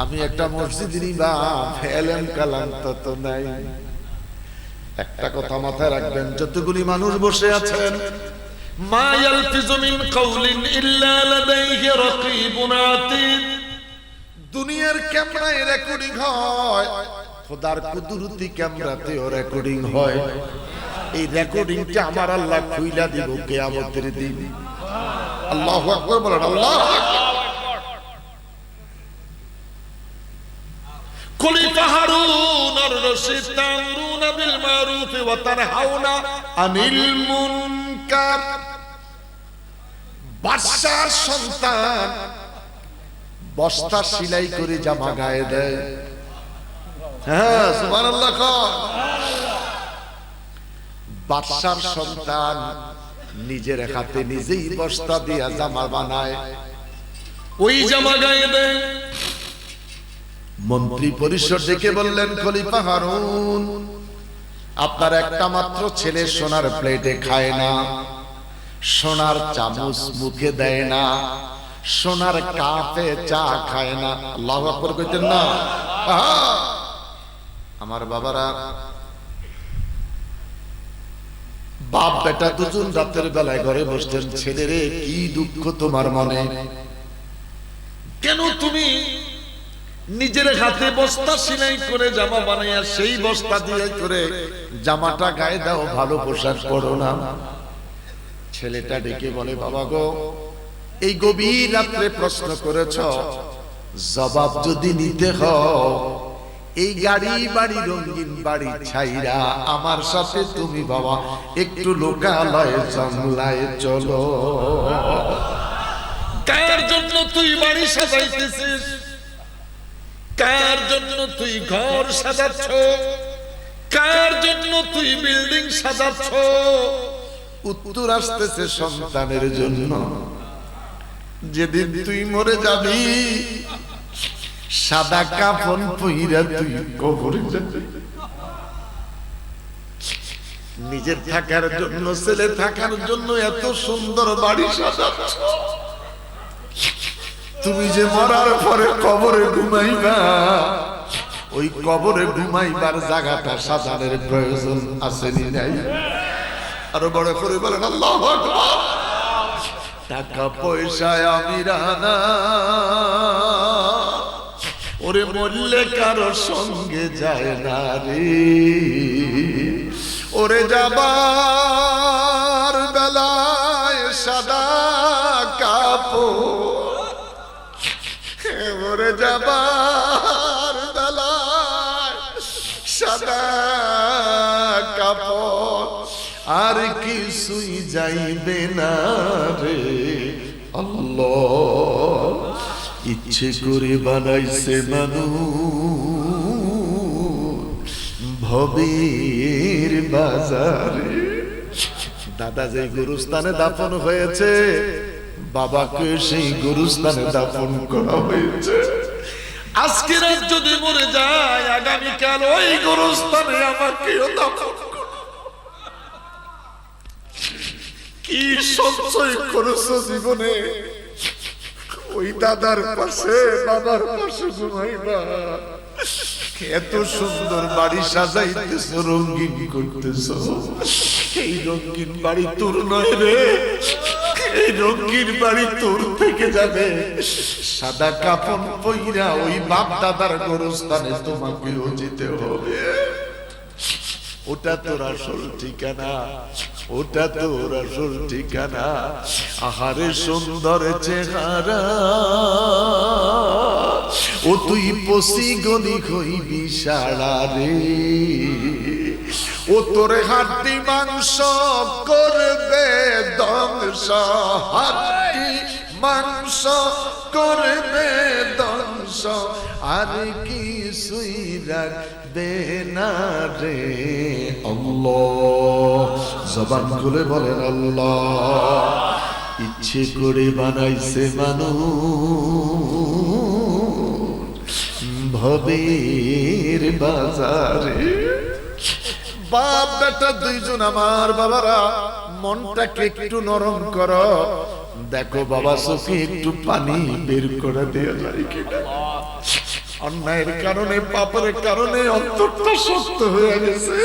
আমি একটা মসজিদের ইমাম, এলেম কালাম তত নাই। একটা কথা মাথায় রাখবেন, যতগুলি মানুষ বসে আছেন, মা ইয়ালফিজু মিন কাউলিন ইল্লা লাদাইহি রাকীবুন আতীদ। দুনিয়ার ক্যামেরায় রেকর্ডিং হয়, খোদার কুদরতি ক্যামেরাতেও রেকর্ডিং হয়। এই রেকর্ডিংটা আমার আল্লাহ খুইলা দিব কিয়ামতের দিন। আল্লাহু আকবার বলেন, আল্লাহু আকবার। খলিফা হারুন আর রশিদ তা'মুরুনা বিল মারুফ ওয়া তানহাউনা আনিল মুনকার। বাদশার সন্তান বস্তা সেলাই করে জামা গায়ে দেয়। হ্যাঁ, সুবহানাল্লাহ। বাদশার সন্তান নিজের হাতে নিজেই বস্তা দিয়া জামা বানায়, ওই জামা গায়ে দেয়। মন্ত্রী পরিষদ ডেকে বললেন, খলিফা হারুন, আপনার একটা মাত্র ছেলে সোনার প্লেটে খায় না, সোনার চামচ মুখে দেয় না, সোনার কাপে চা খায় না। আল্লাহু আকবার কইতেন না? আমার বাবারা, বাপ বেটা দুজন রাতের বেলায় ঘরে বসতেন। ছেলে রে, কি দুঃখ তোমার মনে? কেন তুমি নিজের হাতে বস্তা সেলাই করে জামা বানাইয়া সেই বস্তা দিয়ে করে জামাটা গায়ে দাও, ভালো পোশাক পরো না? ছেলেটা ডেকে বলে, বাবা গো, এই গভীর রাত্রে প্রশ্ন করেছ, জবাব যদি নিতে হয়, এই গাড়ি বাড়ি রঙিন বাড়ি ছাইরা আমার সাথে তুমি বাবা একটু লোকালয়ে জঙ্গলায় চলো। কার জন্য তুই বাড়ি সাজাইতেছিস? কার জন্য তুই ঘর সাজাচ্ছ? কার জন্য তুই বিল্ডিং সাজাচ্ছ? উত্তর আসতেছে সন্তানের জন্য। যেদিন তুই মরে যাবি, সাদা কাফন পইরা তুই কবরে যাবি। নিজের থাকার জন্য, ছেলে থাকার জন্য এত সুন্দর বাড়ি সাজাচ্ছ, তুমি যে মরার পরে কবরে ঘুমাইবা, ওই কবরে ঘুমাইবার জায়গাটা সাজানোর প্রয়োজন আছে নি নাই? আরো বড় করে বলেন আল্লাহু আকবার। টাকা পয়সায় আমিরানা, ওরে মরলে কারো সঙ্গে যায় না রে। ওরে যাবার বেলায় সাদা কাপড়, ওরে যাবার বেলায় সাদা আর কিছুই যাইবে না রে আল্লাহ। ইচ্ছে করে বানাইছে মানুষ ভবের বাজারে। দাদা যে গুরুস্থানে দাফন হয়েছে, বাবাকে সেই গুরুস্থানে দাফন করা হয়েছে। আজকে রাত যদি মরে যায়, আগামীকাল ওই গুরুস্থানে আমাকেও দাফন করো। কি সঞ্চয় করেছো জীবনে, ওই দাদার পাশে বাবার পাশে ঘুমাইবা। এত সুন্দর বাড়ি সাজাইতেছো, রঙিন করতেছো, এই রঙিন বাড়ি তোর নয় রে, এই রঙিন বাড়ি তোর থেকে যাবে। সাদা কাফন পইরা ওই বাপ দাদার গোরস্থানে তোমাকেও যেতে হবে। ওটা তোর আসল ঠিকানা, ওটা তোর আসল ঠিকানা। আহারে সুন্দর চেহারা, ও তুই পশি গলি হইবি সারা রে। ও তোর হাড্ডি মাংস করবে ধ্বংস, হাড্ডি মাংস করবে ধ্বংস, আর কিছুই রাখবে না রে আল্লাহ। জবান খুলে বলেন আল্লাহ। ইচ্ছে করে বানাইছে মানুষ ভবের বাজারে। বাপ বেটা দুইজন আমার বাবারা, মনটাকে একটু নরম করো। দেখো বাবা, চোখে একটু পানি বের করে দেওয়া যায় কিনা। অন্যায়ের কারণে, পাপের কারণে অন্তরটা শক্ত হয়ে গেছে,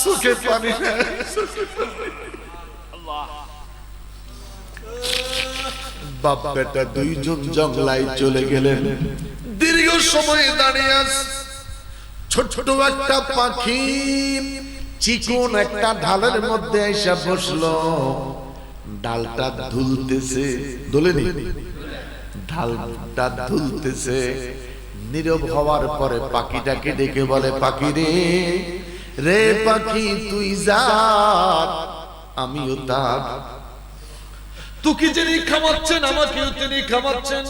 চোখে পানি নেই। বাপ বেটা দুইজন জঙ্গলায় চলে গেলেন। দীর্ঘ সময় দাঁড়িয়ে আছে। ছোট ছোট একটা পাখি চিকন একটা ঢালের মধ্যে এসে বসলো। ডালটা ধুলতেছে, দোলেনি, ঢালটা ধুলতেছে। নীরব হওয়ার পরে পাখিটাকে ডেকে বলে, পাখি রে, রে পাখি তুই যা, আমিও তার। তোকে যিনি খাওয়াচ্ছেন আমাকেও তিনি খাওয়াচ্ছেন,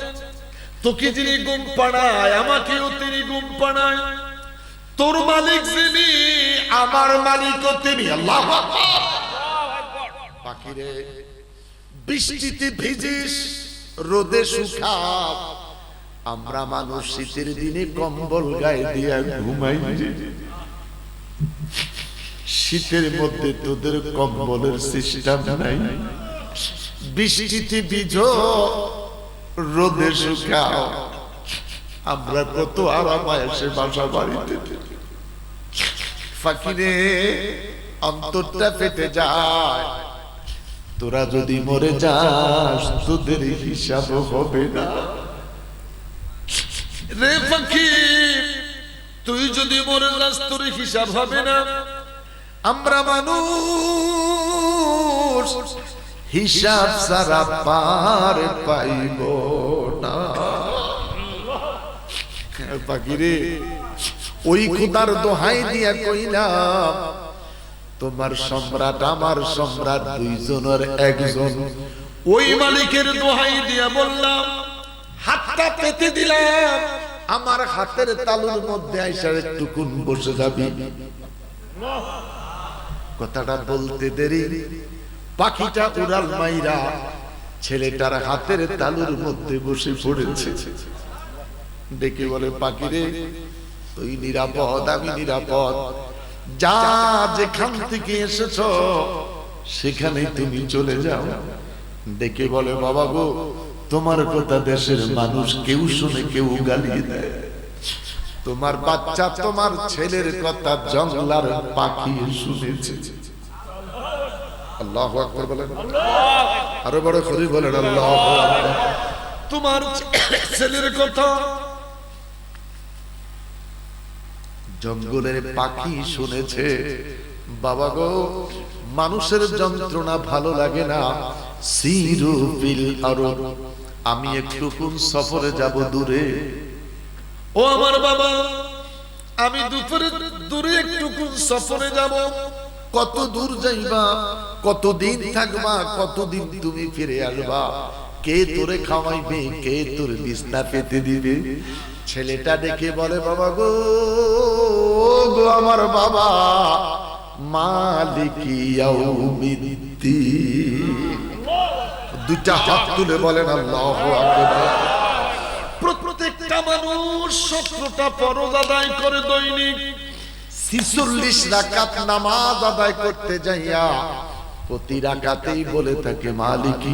তোকে যিনি ঘুম পাড়ায় আমাকেও তিনি ঘুম পাড়ায়। তোর মালিক যিনি আমার মালিকও তিনি। আল্লাহু আকবার। পাখি রে, বৃষ্টিতে ভিজিস, রোদে শুকাও, আমরা মানুষ শীতের দিনে কম্বল গায়ে দিয়া ঘুমাই। শীতের মধ্যে তোদের কম্বলের সিস্টেম নাই। বৃষ্টিতে ভিজো, রোদে শুকাও, আমরা কত আরামায় এসে বাসা বাড়িতে। ফাকিরে, অন্তরটা ফেটে যায়। তোরা যদি মরে যাস, তোদের হিসাব হবে না রে পাখি। তুই যদি মরে যাস, তোর হিসাব হবে না। আমরা মানুষ হিসাব সারা পার পাইব না। পাখিরে, ওই খোদার দোহাই দিয়া কইলাম, তোমার সম্রাট আমার সম্রাট দুইজনের একজন। ওই মালিকের দোহাই দিয়া বললাম, হাতটা পেতে দিলাম, আমার হাতের তালুর মধ্যে আইসা একটুকুন বসে যাবি। কথাটা বলতে দেরি, পাখিটা উড়াল মাইরা ছেলেটার হাতের তালুর মধ্যে বসে পড়েছে। ডেকে বলে, পাখিরে তুই নিরাপদ, আমি নিরাপদ, যা যেখান থেকে এসেছো সেখানে তুমি চলে যাও। ডেকে বলে, বাবা গো, তোমার কথা দেশের মানুষ কেউ শুনে, কেউ গালি দেয়। তোমার বাচ্চা, তোমার ছেলের কথা জঙ্গলার পাখি শুনেছে। আল্লাহু আকবার বলেন, আরো বড় করে বলেন আল্লাহু আকবার। তোমার ছেলের কথা জঙ্গলের পাখি শুনেছে। বাবা গো, মানুষের যন্ত্রণা ভালো লাগে না। সিরুফিল আরব, আমি একটু কোন সফরে যাব দূরে। ও আমার বাবা, আমি দুপুরে দূরে একটু কোন সফরে যাব। কত দূর যাইবা, কতদিন থাকবা, কতদিন তুমি ফিরে আসবা, কে তোরে খাওয়াইবে, কে তোর বিছনা পেতে দিবে? ছেলেটা ডেকে বলে, বাবা গো, গো আমার বাবা, মালিকি ইয়াউমিদ্দিন। দুইটা হাত তুলে বলেন আল্লাহু আকবার। প্রত্যেকটা মানুষ 17টা ফরজ আদায় করে দৈনিক, 46 রাকাত নামাজ আদায় করতে যাইয়া প্রতি রাকাতেই বলে থাকে মালিকি,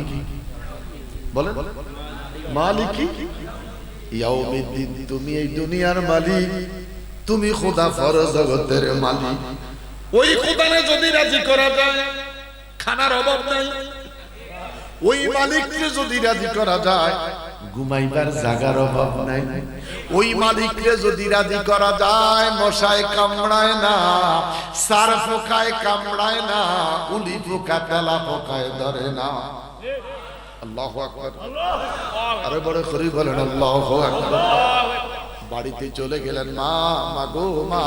বলেন মালিকি ইয়াউমিদ্দিন। তুমি এই দুনিয়ার মালিক, তুমি খোদা ফরজ জগতের মালিক। ওই খোদারে যদি রাজি করা যায়, খানার অভাব নাই। ওই মালিককে যদি রাজি করা যায়, ঘুমাইবার জায়গার অভাব নাই। ওই মালিককে যদি রাজি করা যায়, মশায় কামড়ায় না, সার পোকায় কামড়ায় না, উলি পোকা তেলা পোকায় ধরে না। আল্লাহু আকবার, আরে বড় করে বলেন আল্লাহু আকবার। বাড়িতে চলে গেলেন, মা, মা গো মা,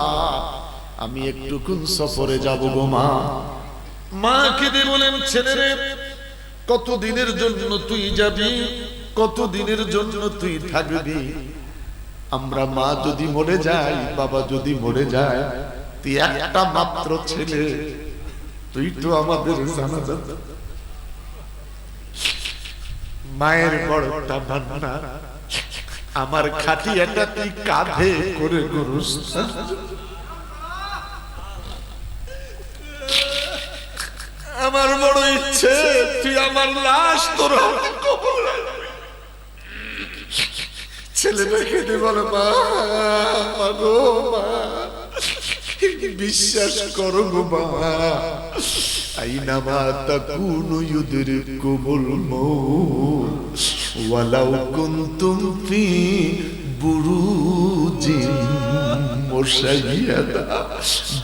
আমি একটুকুন সফরে যাব গো মা। মা কেঁদে বলেন, ছেলেরে কতদিনের জন্য তুই যাবি, কতদিনের জন্য তুই থাকবি? আমরা মা যদি মরে যাই, বাবা যদি মরে যায়, তুই একটা মাত্র ছেলে, তুই তো আমাদের জানাজা। মায়ের বড়টা ভান্না, আমার খাটিয়াটা তুই কাঁধে করে গুরুস। আমার বড় ইচ্ছে তুই আমার লাশ তোর কবরে। ছেলেটা কেঁদে বলে, মা, মা গো মা, বিশ্বাস করো গো মা, আইনামা তাকুনু ইউদরিকুমুল মাউত ওয়ালাউ কুনতুম ফি বুরুজিন মুশাইয়াদা।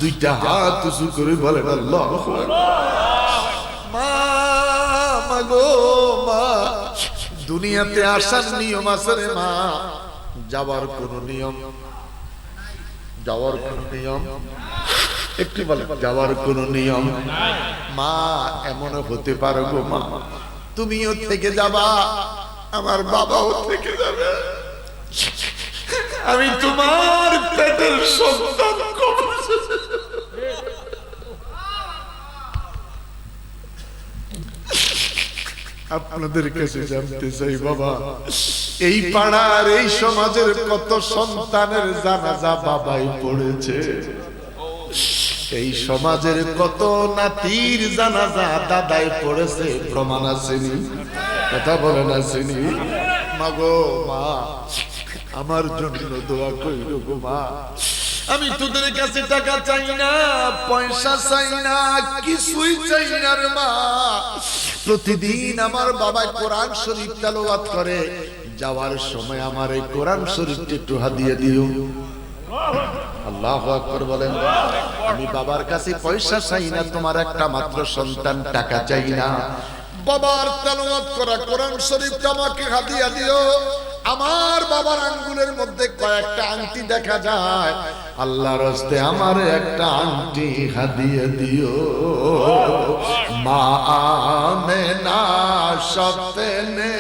দুইটা হাত উঁচু করে বলেন আল্লাহু আকবার। মা, মা গো মা, দুনিয়াতে আসার নিয়ম আছে রে মা, যাওয়ার কোন নিয়ম, যাওয়ার কোন নিয়ম, একটু বলে যাওয়ার কোন নিয়ম। মা, এমনও হতে পারো গো মা, তুমিও থেকে যাবা, আমার বাবাও থেকে যাবে, আমি তোমার পেটের সন্তান। আপনাদের কাছে জানতে চাই বাবা, এই পাড়ার এই সমাজের কত সন্তানের জানাজা বাবাই পড়েছে, এই সমাজের কত নাতির জানাজা দাদাই পড়েছে, প্রমাণ আসেনি? কথা বলেন আসেনি? মাগো মা, আমার জন্য দোয়া কইরো গো মা। আমি তোদের কাছে টাকা চাই না, পয়সা চাই না, কিছুই চাই না রে মা। প্রতিদিন আমার বাবা কোরআন শরীফ তেলাওয়াত করে, যাওয়ার সময় আমার এই কোরআন শরীফটা একটু হাদিয়া দিও। আল্লাহু আকবার বলেন। আমি বাবার কাছে পয়সা চাই না, তোমার একটা মাত্র সন্তান, টাকা চাই না, বাবার তেলাওয়াত করা কোরআন শরীফটা আমাকে হাদিয়া দিও। আমার বাবার আঙ্গুলের মধ্যে কয়েকটা আংটি দেখা যায়, আল্লাহর রাস্তে আমার একটা আংটি হাদিয়া দিও। মা আমেনা স্বপ্নে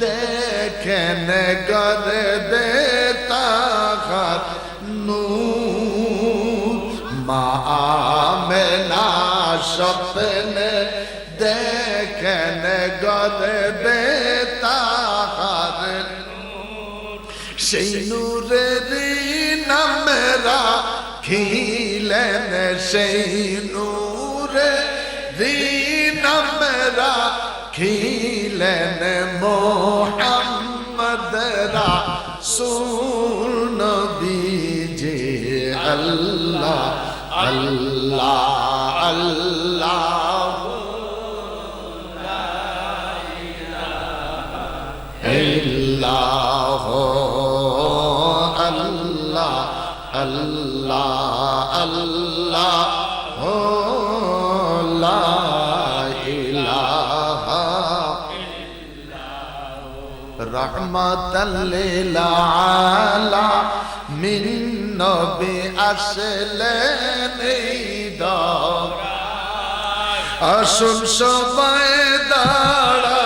দেখেন করে দেতা হাত নূর। মা আমেনা স্বপ্নে দেখেন করে দেতা হাত, সেই নূরের নামে রাখিলেন, সেই নূরের নামে রাখিলেন মোহাম্মদ রাসূল নবীজি। আল্লাহ আল্লাহ আল্লাহ ইল্লাল্লাহ আল্লাহ আল্লাহ আল্লাহ লা ইলাহা রাহমাতাল লিল আলামিন। নবী আসলেন এই আসুন সবাই দাঁড়াইয়া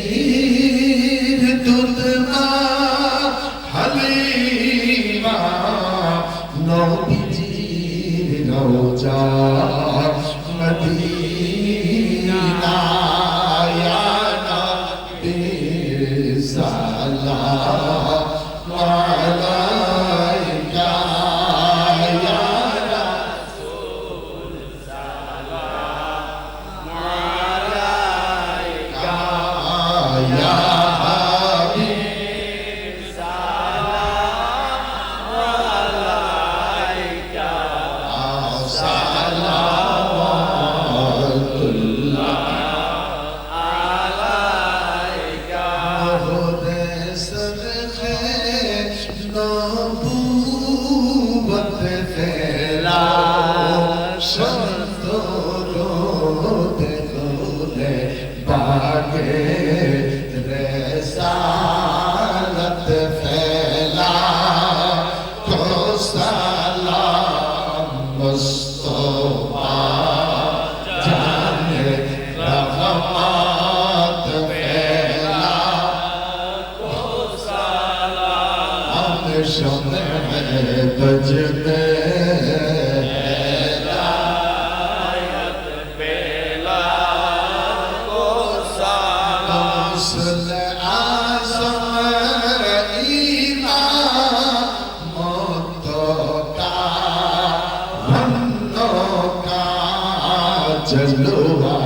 নবীজির দুধ মা হালিমা নবীজির রওজা মদিনা ইয়া নবী সালাম আলাইকা ইয়া রাসূল সালাম আলাইকা ইয়া হাবিব সালাম আলাইকা সালাওয়াতুল্লাহ আলাইকা খুদে সদকে নবুবত ফেলা সন্তরোত খুলে বাগে رسالت فیلا تو سلام مصطفیٰ جان رحمت فیلا تو سلام شمع بج میں جلوہ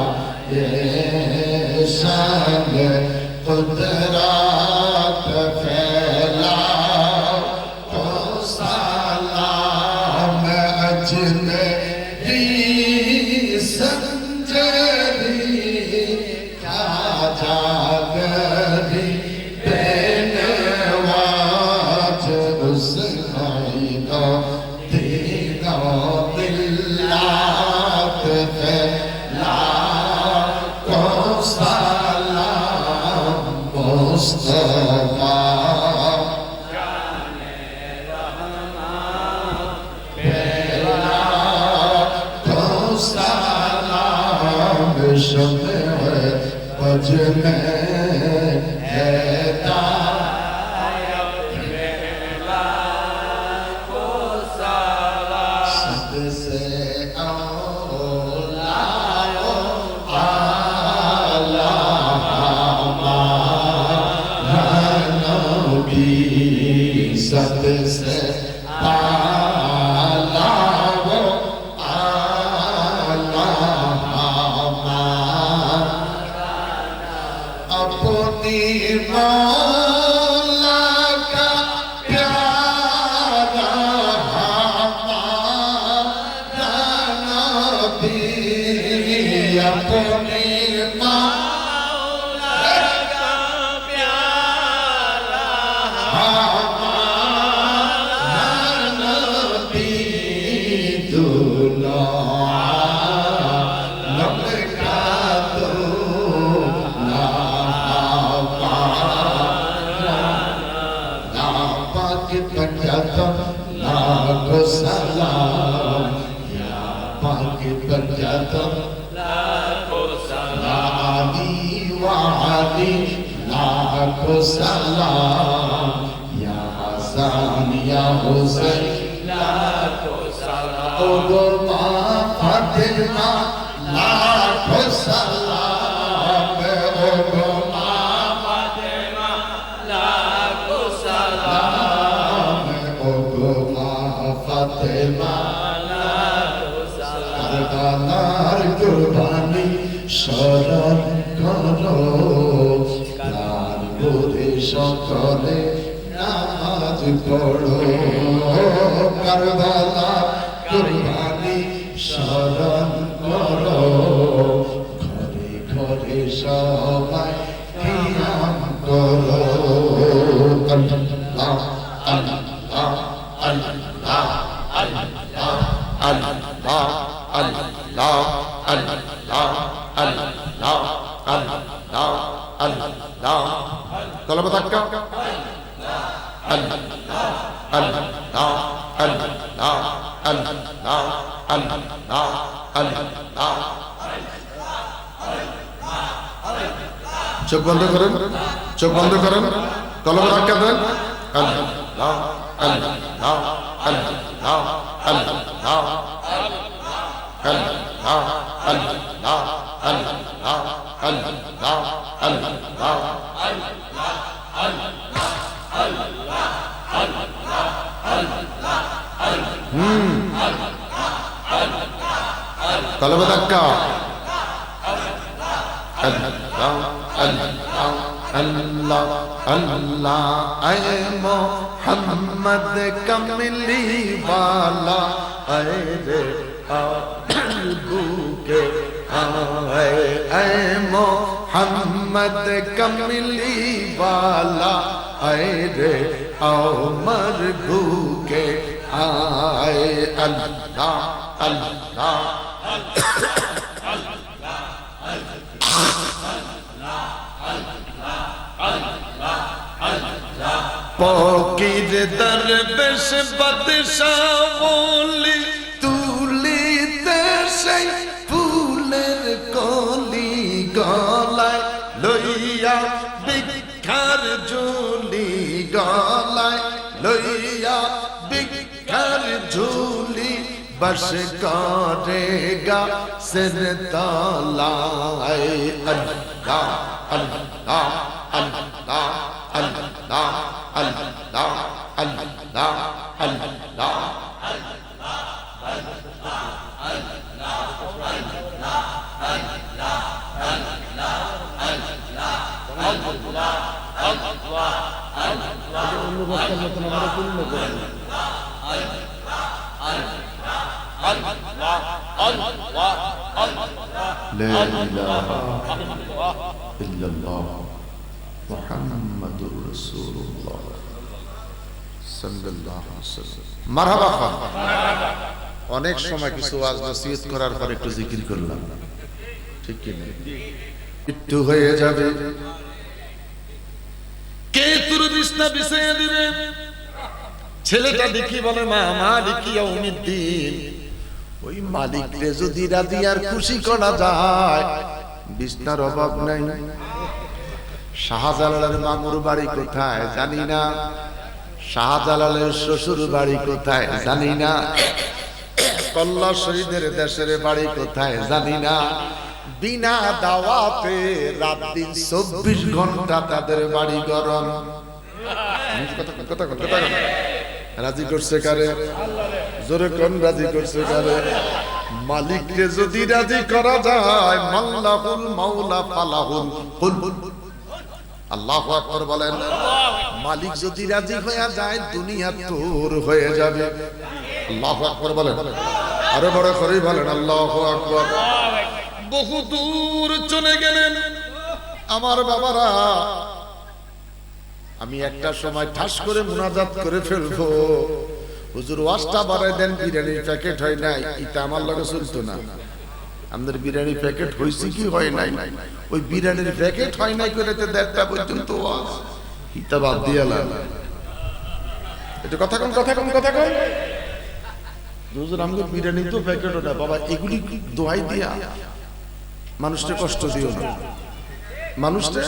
یہ شان قدرت پھیلا تو سلام اجنبی سنجری کیا جاگری بینواج اس عیدہ دینا دلات پھیلا تو سلام مصطفیٰ شمع بج میں ہدایت लाखों सलाम या पाक बरकतम लाखों सलाम वाली लाखों सलाम या हसन या हुसैन लाखों सलाम ओ गो मां फातिमा लाखों सलाम ओ गो मां फातिमा लाखों सलाम ओ गो मां फातिमा लाखों सलाम करबलार कुर्बानी স্মরণ করো প্রাণ ভরে সকলে নামাজ পড়ো কারবালা কুরবানি স্মরণ করো ঘরে ঘরে সবাই কিয়াম করো আল্লাহ আল্লাহ আল্লাহ আল্লাহ আল্লাহ আল্লাহ আল্লাহ আল্লাহ আল্লাহ আল্লাহ কলমে তাক্কা আল্লাহ আল্লাহ আল্লাহ আল্লাহ আল্লাহ আল্লাহ চোখ বন্ধ করেন, চোখ বন্ধ করেন, কলমে তাক্কা দেন। আল্লাহ আল্লাহ আল্লাহ আল্লাহ Allah, Allah, Allah, Allah, Allah, Kalau bertakka Allah, Allah, Allah, Allah, ay Muhammad kamili wala, ay re bouquet आए ऐ मोहम्मद कमली वाला आए रे आओ मर भूखे आए अल्लाह अल्लाह पकीर दरवेश बादशाह बोली সেই ফুলের কলি গলায় লইয়া ভিক্ষার ঝুলি গলায় লইয়া ভিক্ষার ঝুলি বস করেগা সির তলায় আল্লাহ আল্লাহ আল্লাহ আল্লাহ আল্লাহ আল্লাহ আল্লাহ لا إله إلا الله محمد رسول الله صلى الله عليه وسلم মারহাবা খান। অনেক সময় কিছু ওয়াজ নসিহত করার পর একটু জিকির করলাম, ঠিক কি না? একটু হয়ে যাবে কে তোর বিছনা বিছিয়ে দিবে? ছেলেটা দেখি বলে মা মালিকি ইয়াউমিদ্দিন, ওই মালিককে যদি রাজি আর খুশি করা যায় বিছনার অভাব নাই। শাহজালালের মামুর বাড়ি কোথায় জানি না, শাহজালালের শ্বশুর বাড়ি কোথায় জানি না, কল্লা শহীদের দেশের বাড়ি কোথায় জানি না, বিনা দাওয়াতে রাত দিন 24 ঘন্টা তাদের বাড়ি গরম। রাজি করছে কারে? জোরে কোন রাজি করছে কারে? মালিককে যদি রাজি করা যায় মাল্লাহুল মাওলা ফালাহুল কুল। আল্লাহু আকবার বলেন। মালিক যদি রাজি হয়ে যায় দুনিয়া তোর হয়ে যাবে। আল্লাহু আকবার বলেন, আরো বড় করে বলেন আল্লাহু আকবার। বহু দূর চলে গেলেন আমার বাবারা। আমি একটা সময় ঠাস করে মুনাজাত করে ফেলবো, হুজুর ওয়াজটা বাড়াই দেন, বিরিয়ানির প্যাকেট হয় নাই। এটা আমার লগে চলতো না। আমাদের বিরিয়ানির প্যাকেট হয়েছে কি হয় নাই, ওই বিরিয়ানির প্যাকেট হয় নাই করে 1:30 পর্যন্ত ওয়াজ হিতা বাদ দিয়ালাম। এটা কথা কোন কথা কোন কথা কোন হুজুর আমাকে বিরিয়ানি তো প্যাকেট ওটা বাবা, এগুলি দোয়াই দিয়া মানুষটা কষ্ট দিও না, মানুষটা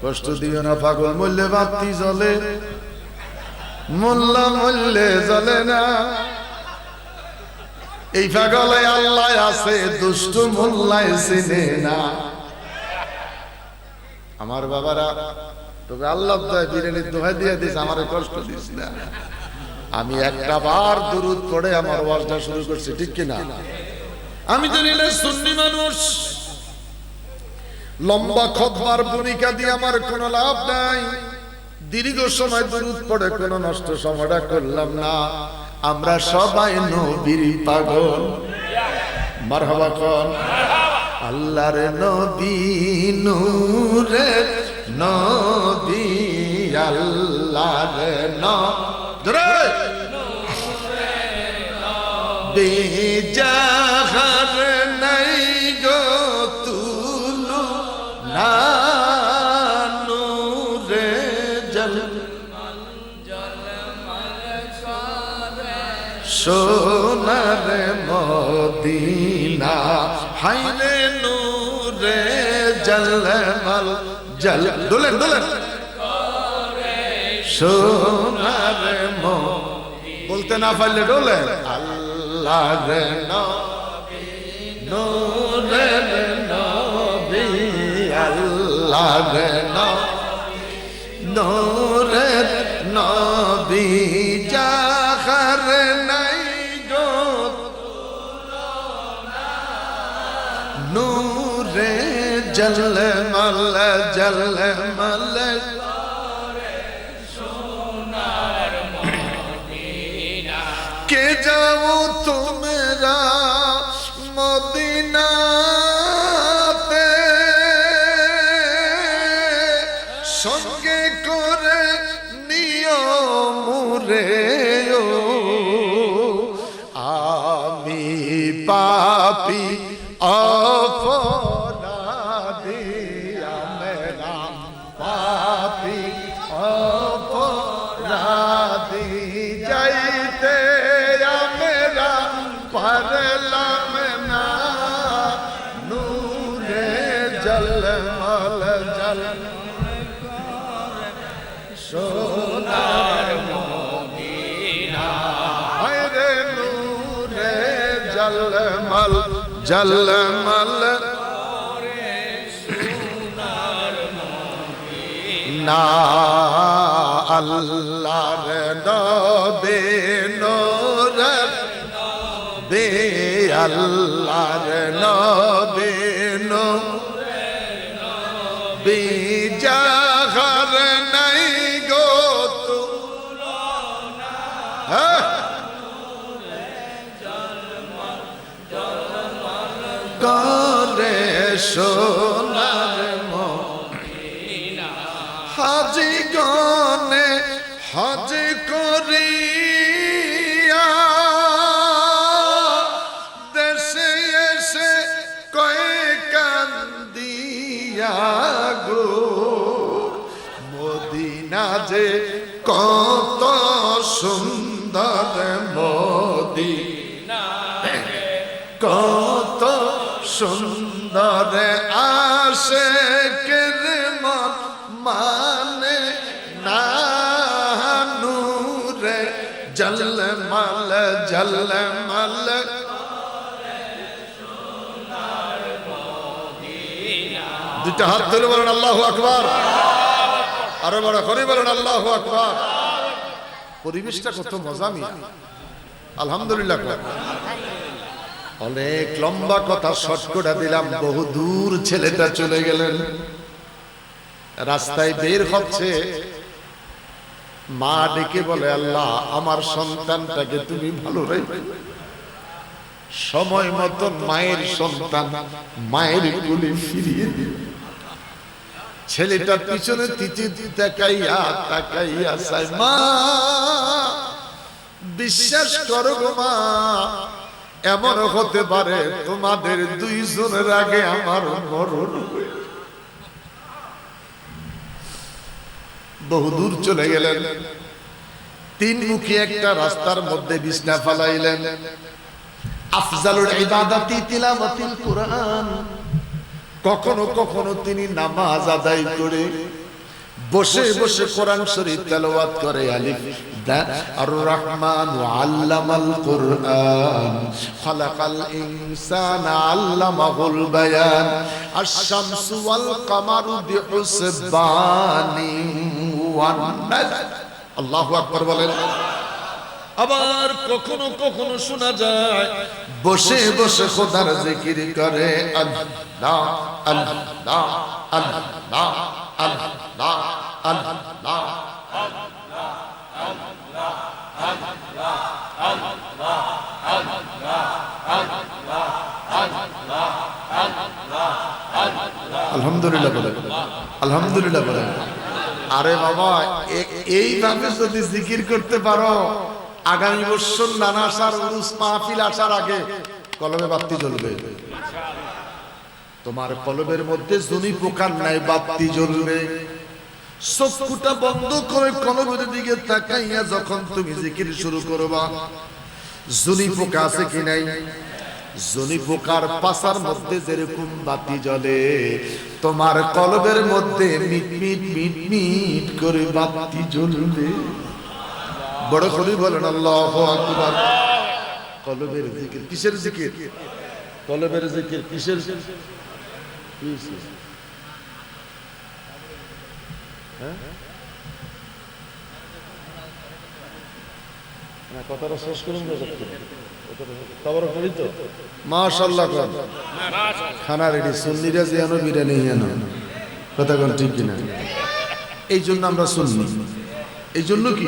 কষ্ট দিও না। পাগল মূল্যে বাতি জ্বলে, মোল্লা মূল্যে জ্বলে না। এই পাগলে আল্লাহ আছে, দুষ্ট মোল্লায় চিনে না। আমার বাবারা, তবে আল্লাহ বিরিয়ানির দোহাই দিয়ে দিস, আমার কষ্ট দিস না। আমি একটা বার দুরুদ পড়ে আমার ওয়াজটা শুরু করছি, ঠিক কিনা? আমি জানি না সুন্নি মানুষ, লম্বা খুতবার ভূমিকা দিয়ে আমার কোনো লাভ নাই। দীর্ঘ সময় দুরুদ পড়ে কোনো নষ্ট সময়টা করলাম না। আমরা সবাই নবীর পাগল, মারহাবা কোন। আল্লাহর নবী নূরে নবী, আল্লাহর নবী জাহার নাই গো তুলু না, নূরে জল সোনার মদিনা, হাইরে নূরে জলমল জল, দোলেন দোলেন সোনার বলতে না পারলে ডোলেন। আল্লাহর নবী নূরের নবী, আল্লাহর নূরের নবী জাহার নাই গো নূরে জলমল জলমল। কে যাও তোমরা মদিনাতে, সঙ্গে করে নিও মুরে ও, আমি পাপী অপরাধী, আমরা পাপী অপরাধী, যাইতে আমরা পারলাম না, নূরে জলমল জল সোনার মদিনা, হায়রে নূরে জলমল জলমল না। আল্লাহর নবী নূরের নবী, আল্লাহর নবী নূরে জাহার নাই গো তুলনা, করে সোনার মদিনা। হাজি গনে হজ করিয়া দেশে এসে কয়ে কান্দিয়া গো, মদিনা যে কত সুন্দর, মদিনা কত সুন্দর, আশিকের মন মানে না, নূরে জলমল জলমল। দুইটা হাত তুলে বলেন আল্লাহু আকবার, আরো বড় করে বলেন আল্লাহু আকবার। পরিবেশটা কত মজা মিয়া, আলহামদুলিল্লাহ। অনেক লম্বা কথা শর্ট করে দিলাম, বহু দূর ছেলেটা চলে গেলেন, রাস্তায় বের হচ্ছে, মা ডেকে বলে আল্লাহ আমার সন্তানটাকে তুমি ভালো রেখো। সময় মতন মায়ের সন্তান মায়ের কোলে ফিরিয়ে দিও। ছেলেটার পিছনে তিতি তাকাইয়া তাকাইয়া চায়, মা বিশ্বাস করো গো মা, এমন হতে পারে তোমাদের দুইজনের আগে আমার মরণ। বহুদূর চলে গেলেন, তিন মুখী একটা রাস্তার মধ্যে বিছনা ফালাইলেন। আফজালুল ইবাদাতি তিলাওয়াতিল কুরআন। কখনো কখনো তিনি নামাজ আদায় করে বসে বসে কোরআন শরীফ তেলাওয়াত করে। আলিফ দা আর রহমান আল্লামাল কুরআন খালাকাল ইনসানা আল্লামাহুল বায়ান আশ-শামসু ওয়াল কামারু বিহুসবানি ওয়ান নাজম। আল্লাহু আকবার বলেন। আবার কখনো কখনো শোনা যায় বসে বসে খোদার জিকির করে। আল্লাহ আল্লাহ আল্লাহ আল্লাহ আল্লাহ। আলহামদুলিল্লাহ বলেন, আলহামদুলিল্লাহ বলেন। আরে বাবা, এইভাবে যদি জিকির করতে পারো, আগামী বছর নানা আসার উরুস মাহফিল আসার আগে কলবে বাতি জ্বলবে। তোমার কলবের মধ্যে জুনি পোকার নাই বাতি জ্বলবে। চক্ষুটা বন্ধ করে কলবের দিকে তাকাইয়া যখন তুমি জিকির শুরু করবা, জুনি পোকা আছে কি নাই? জুনি পোকার পাছার মধ্যে যেরকম বাতি জ্বলে, তোমার কলবের মধ্যে মিট মিট মিট মিট করে বাতি জ্বলবে। বড় করে বলেন আল্লাহু আকবার। কলবের জিকির কিসের জিকির? কলবের জিকির কিসের? কথাটা শেষ করুন। মাশাআল্লাহ, খানা রেডি। সুন্নিরা যেন বিরিয়ানি যেন, কথা কোন ঠিক কিনা? এই জন্য আমরা সুন্নি। এই জন্য কি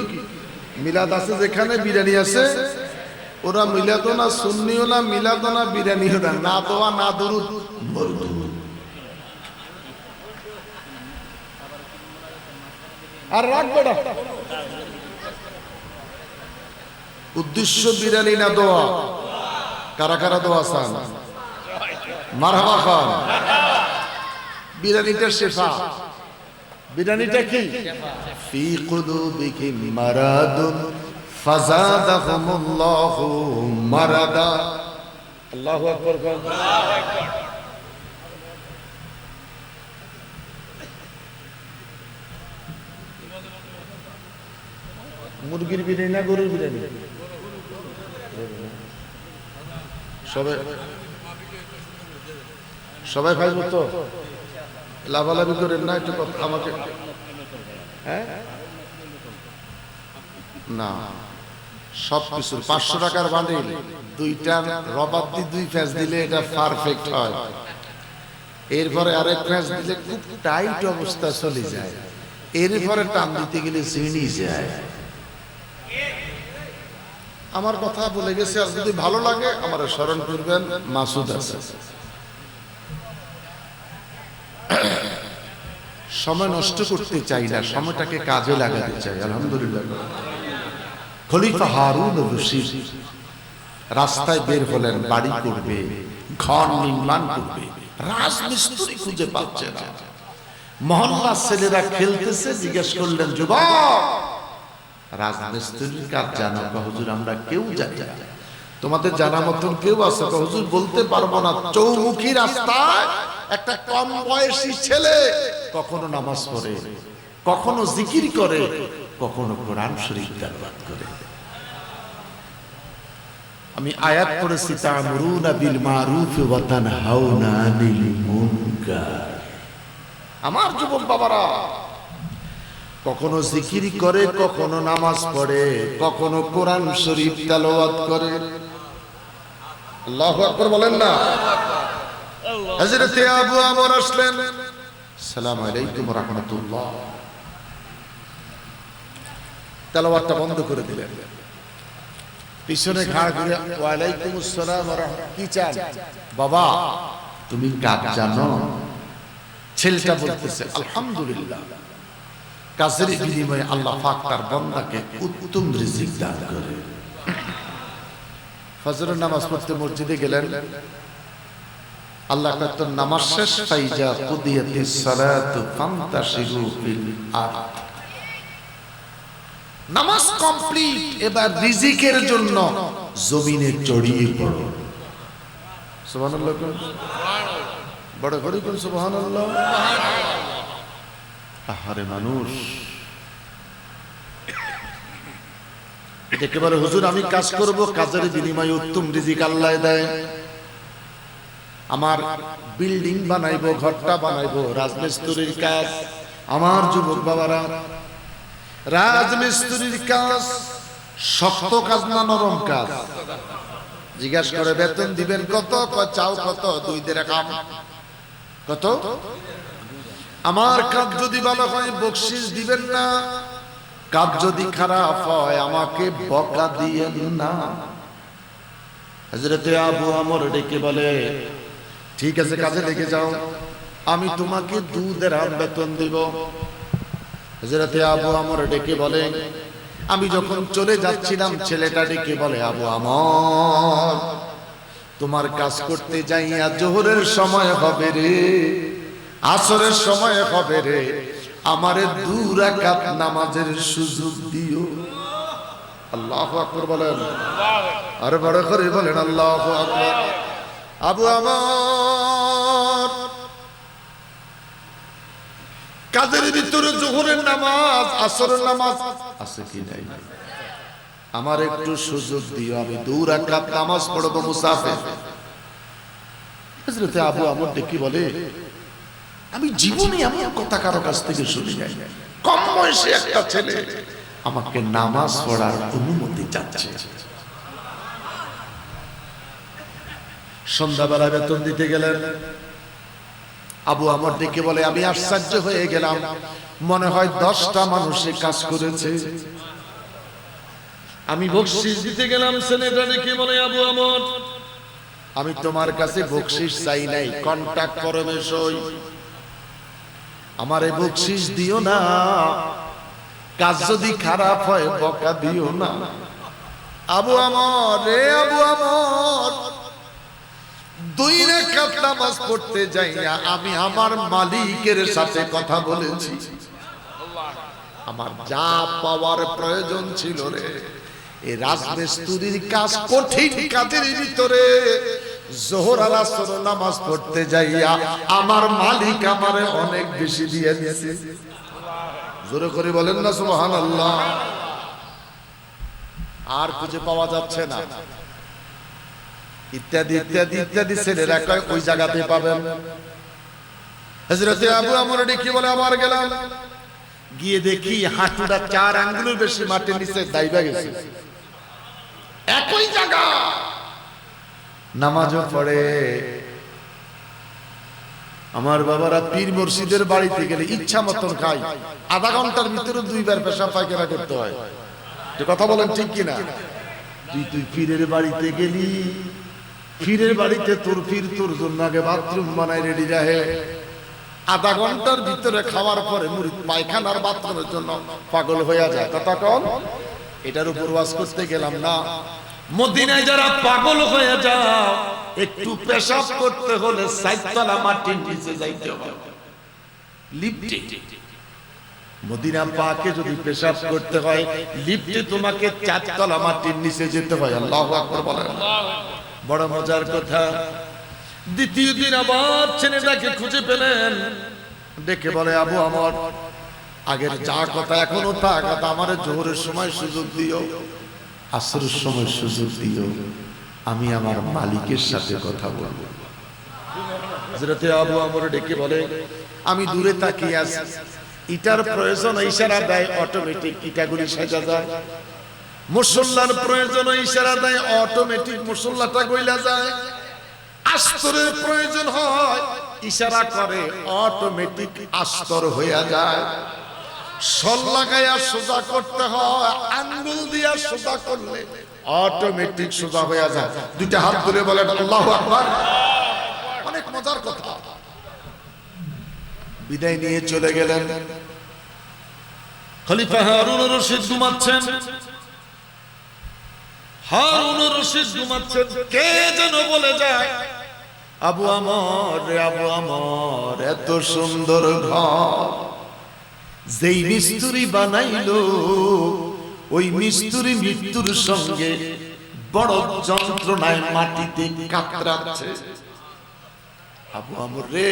মিলাদ আছে, যেখানে বিরিয়ানি আছে ওরা মিলাদও না, সুন্নিও না, মিলাদও না, বিরিয়ানিও না, না দোয়া না দরুদ, আর রাখবে না। উদ্দেশ্য বিরিয়ানি না দোয়া। কারা কারা দোয়া চান? মারহাবা খান। বিরিয়ানিটা শেফা। বিরিয়ানিটা কি? ফি কুলুবিহিম মারাদুন ফাযাদাহুমুল্লাহু মারাদা। আল্লাহু আকবার। আল্লাহু আকবার। মুরগির বিরিয়ানি না গরুর বিরিয়ানি? সবাই সবাই খাইব তো? লাভালাভি করেন না একটু আমাকে। হ্যাঁ না, সবকিছু 500 টাকার বান্ডিল, দুইটা রবার দিয়ে 2 ফ্যাস দিলে এটা পারফেক্ট হয়। এরপরে আরেক ফ্যাস দিলে খুব টাইট অবস্থা চলে যায়। এরপরে টান দিতে গেলে ছিঁড়ে যায়। আমার কথা বলে গেছে, আর যদি ভালো লাগে আমার স্মরণ করবেন। মাসুদ আছে। সময় নষ্ট করতে চাই না, সময়টাকে কাজে লাগাতে চাই। আলহামদুলিল্লাহ। খলিফা হারুন রশিদ রাস্তায় বের হলেন, বাড়ি করবে, ঘর নির্মাণ করবে। রাজমিস্ত্রি খুঁজে পাচ্ছে না। মহল্লার ছেলেরা খেলতেছে, জিজ্ঞেস করলেন, যুবক রাজমিস্ত্রির কাজ জানো? হুজুর আমরা কেউ জানি না। তোমাদের জানা মতন কেউ আছে? হুজুর বলতে পারবো না। চৌমুখী রাস্তায় একটা কম বয়সী ছেলে কখনো নামাজ পড়ে, কখনো জিকির করে, কখনো কোরআন শরীফ তেলাওয়াত করে। আমি আয়াত পড়েছি, তা'মুরুনা বিল মারুফ ওয়া তানহাউনা আনিল মুনকার। আমার যুবক বাবারা কখনো জিকির করে, কখনো নামাজ পড়ে, কখনো কোরআন শরীফ তেলাওয়াত করে। আল্লাহু আকবার বলেন না। হযরত আবু আমর আসলেন, আসসালামু আলাইকুম ওয়া রাহমাতুল্লাহ। তেলাওয়াতটা বন্ধ করে দিলেন। পিছনে ঘাড় ঘুরে ওয়া আলাইকুম আসসালাম ওয়া রাহমাতুল্লাহ। কি চান? বাবা তুমি কাজ জানো? ছেলেটা বলতেছে, আলহামদুলিল্লাহ, কাজের বিনিময়ে আল্লাহ পাক তার বান্দাকে উত্তম রিজিক দান করে। ফজরের নামাজ পড়তে মসজিদে গেলেন। আল্লাহ কত নামাজ শেষ, ফাইজা কুদিয়াতিস সালাতু ফান্তাশিরু ফিল আরদ। নামাজ কমপ্লিট, এবার রিজিকের জন্য জমিনে চড়িয়ে পড়ো। সুবহানাল্লাহ, বড় করে কোন সুবহানাল্লাহ। আহারে মানুষ একেবারে হুজুর আমি কাজ করব, কাজের বিনিময়ে উত্তম রিজিক আল্লাহ দেয়। আমার বিল্ডিং বানাইবো, ঘরটা বানাইবো, রাজমিস্ত্রির কাজ। আমার যুবক বাবারা, রাজমিস্ত্রির কাজ শক্ত কাজ না নরম কাজ? জিজ্ঞাসা করে বেতন দিবেন কত? কয় চাও কত? 2 দিরহাম। কত? আমার কাজ যদি ভালো হয় বকশিশ দিবেন না, কাজ যদি খারাপ হয় আমাকে বকা দিয়েন না। হযরতে আবু আমর ডেকে বলে, ঠিক আছে কাজে লেগে যাও, আমি তোমাকে 2 দিরহাম বেতন দিব। হযরতে আবু আমর ডেকে বলে, আমি যখন চলে যাচ্ছিলাম ছেলেটা ডেকে বলে, আবু আমর তোমার কাজ করতে যাইয়া জোহরের সময় হবে রে, আসরের সময় হবে রে, আমারে 2 রাকাত নামাজের সুযোগ দিও। আল্লাহু আকবার বলেন, আরে বড় করে বলেন আল্লাহু আকবার। আবু আমর কাজের ভিতরে জোহরের নামাজ, আসরের নামাজ আছে কি নাই? আমার একটু সুযোগ দিও, আমি 2 রাকাত নামাজ পড়বো মুসাফির। হযরতে আবু আমর ডেকে বলে, আমি জীবনে এমন কথা কারো কাছ থেকে শুনি নাই, কম বয়সে একটা ছেলে আমাকে নামাজ পড়ার অনুমতি চাচ্ছে। সন্ধ্যাবেলা বেতন দিতে গেলেন। আবু আমর ডেকে বলে, আমি আশ্চর্য হয়ে গেলাম, মনে হয় 10টা মানুষে কাজ করেছে। আমি বকশিশ দিতে গেলাম, ছেলেটা ডেকে বলে, আবু আমর আমি তোমার কাছে বকশিশ চাই নাই, কন্টাক্ট করবে সই, আমারে বকশিশ দিও না, কাজ যদি খারাপ হয় বকা দিও না। আবু আমর রে, আবু আমর 2 রাকাত নামাজ পড়তে যাইয়া আমি আমার মালিকের সাথে কথা বলেছি, আমার যা পাওয়ার প্রয়োজন ছিল রে, এই রাজমিস্ত্রির কাজ কঠিন কাজের ভিতরে জোহর আর আসর নামাজ পড়তে যাইয়া আমার মালিক আমারে অনেক বেশি দিয়ে দিয়েছে। জোরে করে বলেন না সুবহানাল্লাহ। আর খুঁজে পাওয়া যাচ্ছে না, ইত্যাদি ইত্যাদি ইত্যাদি। ছেলেরা কয় ওই জায়গাতে পাবেন। হযরতে আবু আমর ডেকে বলে, আমার গেলাম, গিয়ে দেখি হাঁটুটা 4 আঙ্গুলের বেশি মাটির নিচে দাইবা গেছে। একই জায়গা নামাজও পড়ে। আমার বাবারা পীর মুর্শিদের বাড়িতে গেলে ইচ্ছা মতন খায়, আধা ঘন্টার ভিতরে 2 বার পেশাব পায়খানা করতে হয়। কথা বলেন ঠিক কিনা? তুই পীরের বাড়িতে গেলি, পীরের বাড়িতে তোর পীর তোর জন্য আগে বাথরুম বানায় রেডি রাখে, আধা ঘন্টার ভিতরে খাওয়ার পরে মুরিদ পায়খানার বাথরুমের জন্য পাগল হয়ে যায়। কথা কন, এটার উপর ওয়াজ করতে গেলাম না। মদিনায় যারা পাগল হয়ে যাও, একটু পেশাব করতে হলে 4 তলা মাটির নিচে যাইতে হবে, লিফটে। মদিনা পাকে যদি পেশাব করতে হয় লিফটে তোমাকে 4 তলা মাটির নিচে যেতে হয়। আল্লাহু আকবার বলেন। বড় মজার কথা, দ্বিতীয় দিন আবার ছেলেটাকে খুঁজে পেলেন, ডেকে বলে, আবু আমর আগের যা কথা এখনো তা কথা, আমারে জোহরের সময় সুযোগ দিও, আসরের সময় সুযোগ দিও, আমি আমার মালিকের সাথে কথা বলবো। হযরতে আবু আমর ডেকে বলে, আমি দূরে তাকিয়ে আছি, ইটার প্রয়োজন ইশারা দেয়, অটোমেটিক ইটাগুলি সাজা যায়। মুসল্লার প্রয়োজন ইশারা দেয়, অটোমেটিক মুসল্লাটা গইলা যায়। আস্তরের প্রয়োজন হয়, ইশারা করে, অটোমেটিক আস্তর হইয়া যায়। সল লাগাইয়া সোজা করতে হয়, আঙ্গুল দিয়া সোজা করলে অটোমেটিক সোজা হইয়া যায়। 2টা হাত ধরে বলেন আল্লাহু আকবার। অনেক মজার কথা। বিদায় নিয়ে চলে গেলেন। খলিফা হারুন রশিদ ঘুমাচ্ছেন, হারুন রশিদ ঘুমাচ্ছেন, কে যেন বলে যায়, আবু আমর রে, আবু আমর এত সুন্দর ঘর যেই মিস্ত্রি বানাইলো ওই মিস্ত্রি মৃত্যুর সঙ্গে বড় যন্ত্রণায় মাটিতে কাতরাচ্ছে। আবু আমর রে,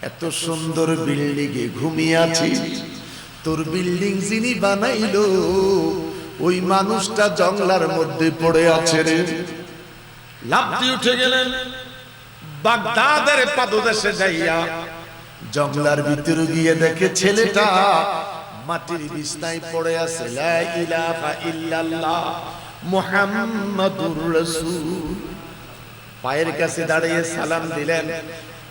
এত সুন্দর বিল্ডিং এ ঘুমিয়ে আছিস, তোর বিল্ডিং যিনি বানাইলো ওই মানুষটা জঙ্গলার মধ্যে পড়ে আছে রে। লাফ দিয়ে উঠে গেলেন, বাগদাদের পাদদেশে যাইয়া জঙ্গলার ভিতরে গিয়ে দেখে ছেলেটা মাটির বিছনায় পড়ে আছে। লা ইলাহা ইল্লাল্লাহ মুহাম্মাদুর রাসূল। পায়ের কাছে দাঁড়িয়ে সালাম দিলেন।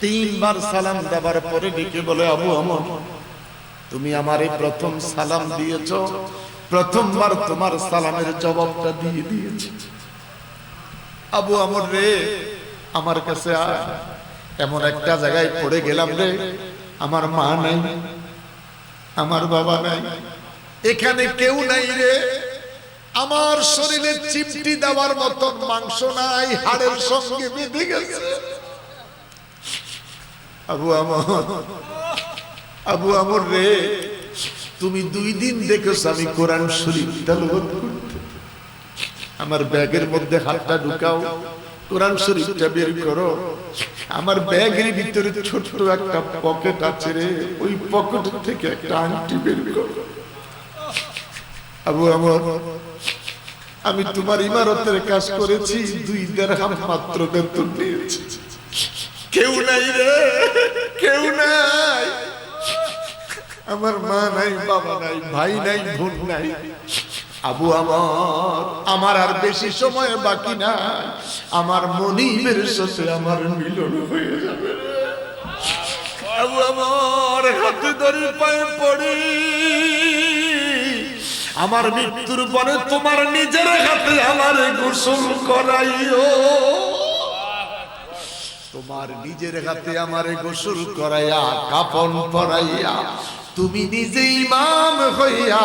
3 বার সালাম দেওয়ার পরে ডেকে বলে, আবু আমর, তুমি আমারে প্রথম সালাম দিয়েছো, প্রথমবার তোমার সালামের জবাবটা দিয়ে দিয়েছি। আবু আমর রে, আমার কাছে আয়, এমন একটা জায়গায় পড়ে গেলাম রে, আমার মা নাই, আমার বাবা নাই, এখানে কেউ নাই রে, আমার শরীরে চিমটি দেওয়ার মতো মাংস নাই, হাড়ের সঙ্গে বেঁধে গেছে। আবু আমর রে, তুমি 2 দিন দেখেছ আমি কোরআন শরীফ তেলাওয়াত করতে, আমার ব্যাগের মধ্যে হাতটা ঢুকাও, কোরআন শরীফটা বের করো। আমার ব্যাগের ভিতরে ছোট্ট একটা পকেট আছে রে, ওই পকেট থেকে একটা আংটি বের করো। আবু আমর, আমি তোমার ইমারতের কাজ করেছি, 2 দিরহাম মাত্র বেতন নিয়েছি। কেউ নাই রে, কেউ নাই, আমার মা নাই, বাবা নাই, ভাই নাই, বোন নাই। আবু আমর, আমার আর বেশি সময় বাকি নাই, আমার মনিবের সাথে আমার মিলন হয়ে যাবে। আবু আমর, হাতে ধরে পায়ে পড়ি, আমার মৃত্যুর পরে তোমার নিজের হাতে আমার গোসল করাইও, তোমার নিজের হাতে আমারে গোসল করাইয়া কাফন পরাইয়া তুমি নিজে ইমাম হইয়া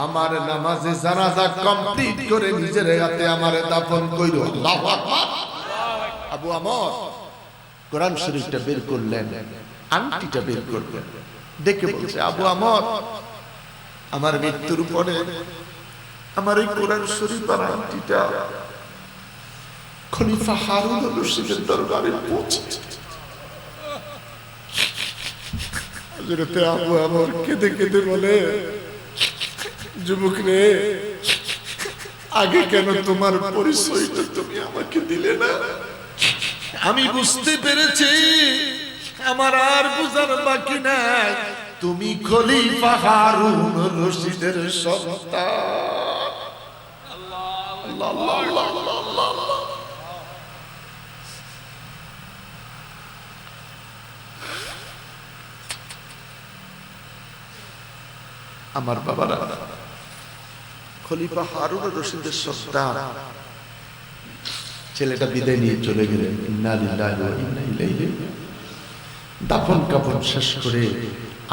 আমার নামাজে জানাজা কমপ্লিট করে নিজের হাতে আমারে দাফন কইরো। আল্লাহু আকবার। আবু আমর কোরআন শরীফটা বের করলেন, আংটিটা বের করলেন, দেখে বলছে, আবু আমর, আমার মৃত্যুর পরে আমার এই কোরআন শরীফ আর আংটিটা খলিফা হারুন রশিদের দরবারে পৌঁছেছে। হযরতে আবু আমর কেঁদে কেঁদে বলে, যুবক রে, আগে কেন তোমার পরিচয়টা তুমি আমাকে দিলে না? আমি বুঝতে পেরেছি আমার আর বুঝার বাকি নাই, তুমি খলিফা হারুন রশিদের সন্তান। আল্লাহ আল্লাহ আল্লাহ আল্লাহ আল্লাহ। আমার বাবারা, খলিফা হারুন রশিদের সন্তান, ছেলেটা বিদায় নিয়ে চলে গেলেন। ইন্না লিল্লাহি ওয়া ইন্না ইলাইহি। দাফন কাফন শেষ করে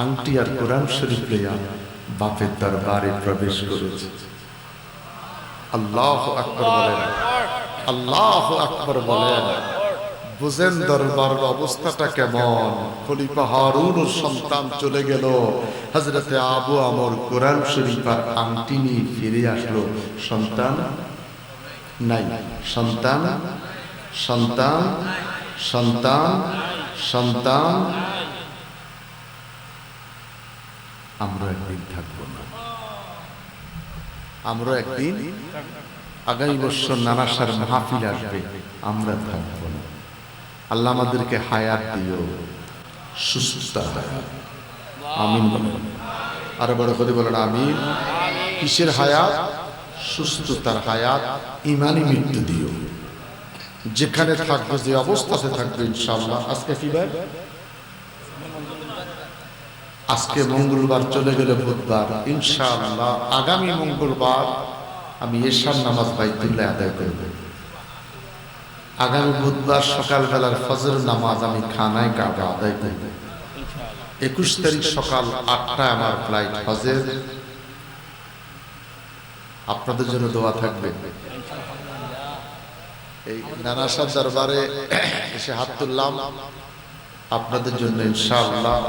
আংটি আর কোরআন শরীফ লইয়া বাপের দরবারে প্রবেশ করেছে। আল্লাহু আকবার বলেন, আল্লাহু আকবার বলেন। বুঝেন দরবারের অবস্থাটা কেমন। খলিফা হারুনের সন্তান চলে গেল, হযরতে আবু আমর কোরআন শরীফ আর আংটি নিয়ে ফিরে আসলো। সন্তান নাই, সন্তান সন্তান সন্তান সন্তান। আমরা একদিন থাকবো না, আমরা একদিন, আগামী বছর নানাসার মাহফিল আসবে, আমরা থাকবো না। আল্লাহ আমাদেরকে হায়াত দিও, সুস্থতা হায়াত। আমিন বলেন, আরো বড় করে বলেন আমিন। কিসের হায়াত? সুস্থতার হায়াত, ইমানি মৃত্যু দিও। যেখানে থাকবে, যে অবস্থাতে থাকবে ইনশাআল্লাহ। আজকে কি বার? আজকে মঙ্গলবার, চলে গেলে বুধবার। ইনশাআল্লাহ আগামী মঙ্গলবার আমি এশার নামাজ বাইতুল্লাহ আদায় করব। আগামী বুধবার সকালবেলার ফজর নামাজ আমি খানায় কাবা আদায় করব। 21 তারিখ সকাল 8টায় আমার ফ্লাইট হজের। আপনাদের জন্য দোয়া থাকবে। এই নানাসার দরবারে এসে হাত তুললাম আপনাদের জন্য ইনশাআল্লাহ।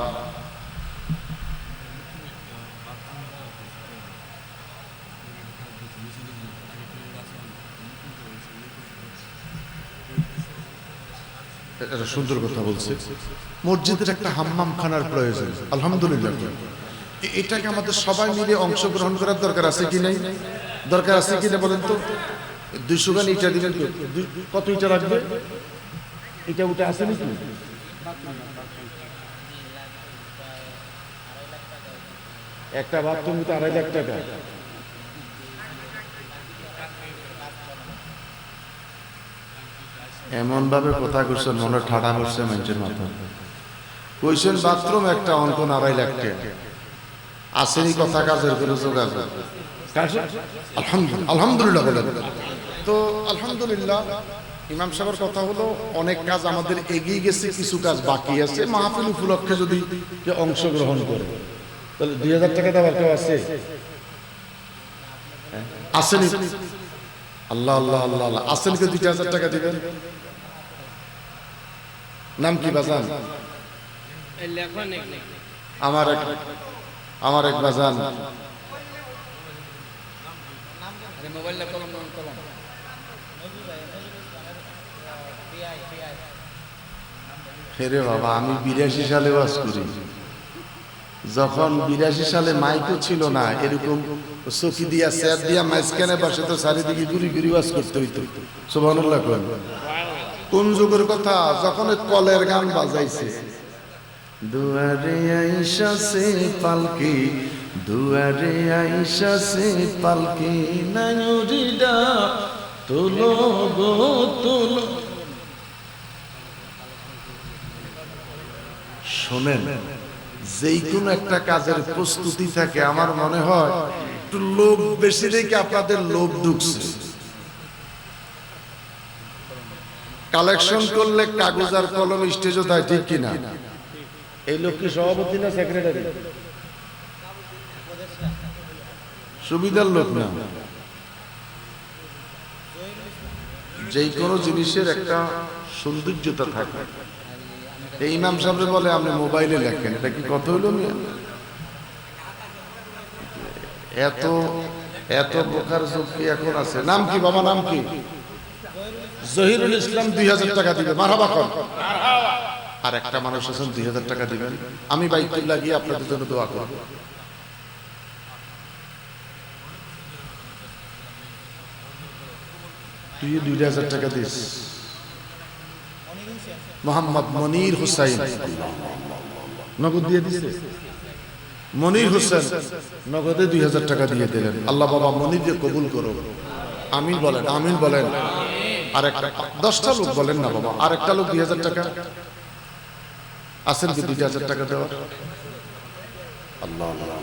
এটা সুন্দর কথা বলছে। মসজিদের একটা হাম্মাম খানার প্রয়োজন, আলহামদুলিল্লাহ। এটাকে আমাদের সবাই মিলে অংশগ্রহণ করার দরকার আছে কি নাই? দরকার আছে কিনা বলেন তো? 200 গান ইটা দিবেন, কত ইটা রাখবে? এটা উঠে আছে নাকি? একটা বাথরুম তো 2.5 লাখ টাকা। এমন ভাবে কথা কইছেন মনে ঠাডা করছে মানুষের মাথা। কইছেন বাথরুম একটা অঙ্কন 2.5 লাখ টাকা। আসেনি কথা কাজের করে যোগাযোগ। আলহামদুলিল্লাহ বলেন তো। আলহামদুলিল্লাহ ইমাম সাহেবের কথা হলো অনেক কাজ আমাদের এগিয়ে গেছে, কিছু কাজ বাকি আছে। মাহফিল উপলক্ষে যদি কেউ অংশগ্রহণ করে তাহলে 2000 টাকা দেওয়ার কেউ আছে? আসেনি? আল্লাহ আল্লাহ আল্লাহ আল্লাহ, আসেন কেউ 2000 টাকা দিবেন? নাম কি বাজান? আমার এক বাজান ফেরে বাবা। আমি 82 সালে ওয়াজ করি। যখন 82 সালে মাইকও ছিল না, এরকম চকি দিয়া স্যার দিয়া মাঝখানে বসে তো চারিদিকে ঘুরি ঘুরি ওয়াজ করতে হইতো। সুবহানাল্লাহ। কোন যুগের কথা? যখন কলের গান বাজাইছে, দুয়ারে আইসা সে পালকি, দুয়ারে আইসা সে পালকি, নায়ুরিডা তোলো গো তোলো। শোনেন, যেই কোনো একটা কাজের প্রস্তুতি থাকে, আমার মনে হয় একটু লোভ বেশি রেখে আপনাদের লোভ ঢুকছে। কালেকশন করলে কাগজ আর কলম স্টেজও দেয়, ঠিক কিনা? এই লোক কি সভাপতি না সেক্রেটারি? সুবিধার লোক না। যেই কোনো জিনিসের একটা সৌন্দর্যতা থাকে। এই ইমাম সাহেব বলে আপনি মোবাইলে লেখেন, এটা কি কথা হইল? এত এত বোকার যুগ কি এখন আছে? নাম কি বাবা? নাম কি? জহিরুল ইসলাম। 2000 টাকা দিবে। মারহাবা কর। আর একটা মানুষ আছেন 2000 টাকা দিবেন। আমি বাইতুল্লাহ গিয়ে আপনাদের জন্য দোয়া করব। তুই 2000 টাকা দিস। মোহাম্মদ মনির হুসাইন নগদ দিয়ে দিছে। মনির হোসেন নগদে 2000 টাকা দিয়ে দিলেন। আল্লাহ বাবা মনিরকে কবুল করো। আমিন বলেন, আমিন বলেন। আর একটা 10টা লোক বলেন না বাবা। আর একটা লোক 2000 টাকা আছেন কি 2000 টাকা দেওয়ার? আল্লাহ আল্লাহ।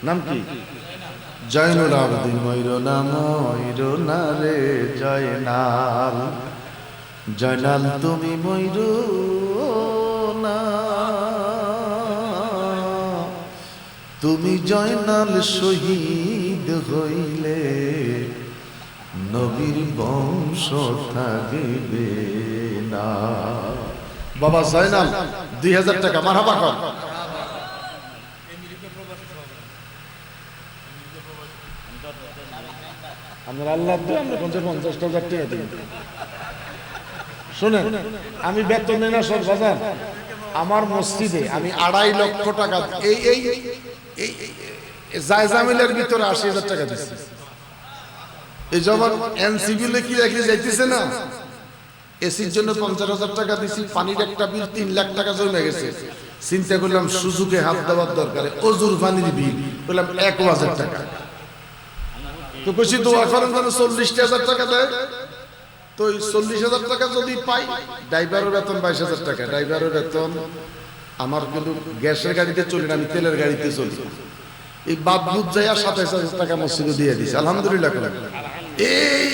নাম কি? জয়নুল আবেদিন। ময়ূর না রে জয়নাল, জয়নাল তুমি ময়ূর না, তুমি জয়নাল শহীদ হইলে নবীর বংশ থাকবে না। বাবা জয়নাল 2000 টাকা। মারহাবা কর। আমরা আল্লাহ দিয়ে আমরা 50,000 টাকা দিই। শুনেন, আমি বেতন নেই না সব বাজার। আমার মসজিদে আমি 2.5 লক্ষ টাকা এই জায়জামিলের ভিতরে 80,000 টাকা দিচ্ছি। এই যখন এনসিবিলে কি রেখে যাইতেছে না, এসির জন্য 50,000 টাকা দিছি। পানির একটা বিল 3 লাখ টাকা জমে গেছে। চিন্তা করলাম সুযোগে হাত দেওয়ার দরকারে অজুর পানির বিল বললাম 1,000 টাকা। তো কইছি দোয়া করেন যেন 40,000 টাকা দেয়। তো 40,000 টাকা যদি পাই, ড্রাইভারের বেতন 22,000 টাকা। ড্রাইভারের বেতন আমার কিন্তু গ্যাসের গাড়িতে চলি না, আমি তেলের গাড়িতে চলি। এই বাদ বুধ যাইয়া 27,000 টাকা মসজিদে দিয়ে দিছে। আলহামদুলিল্লাহ। এই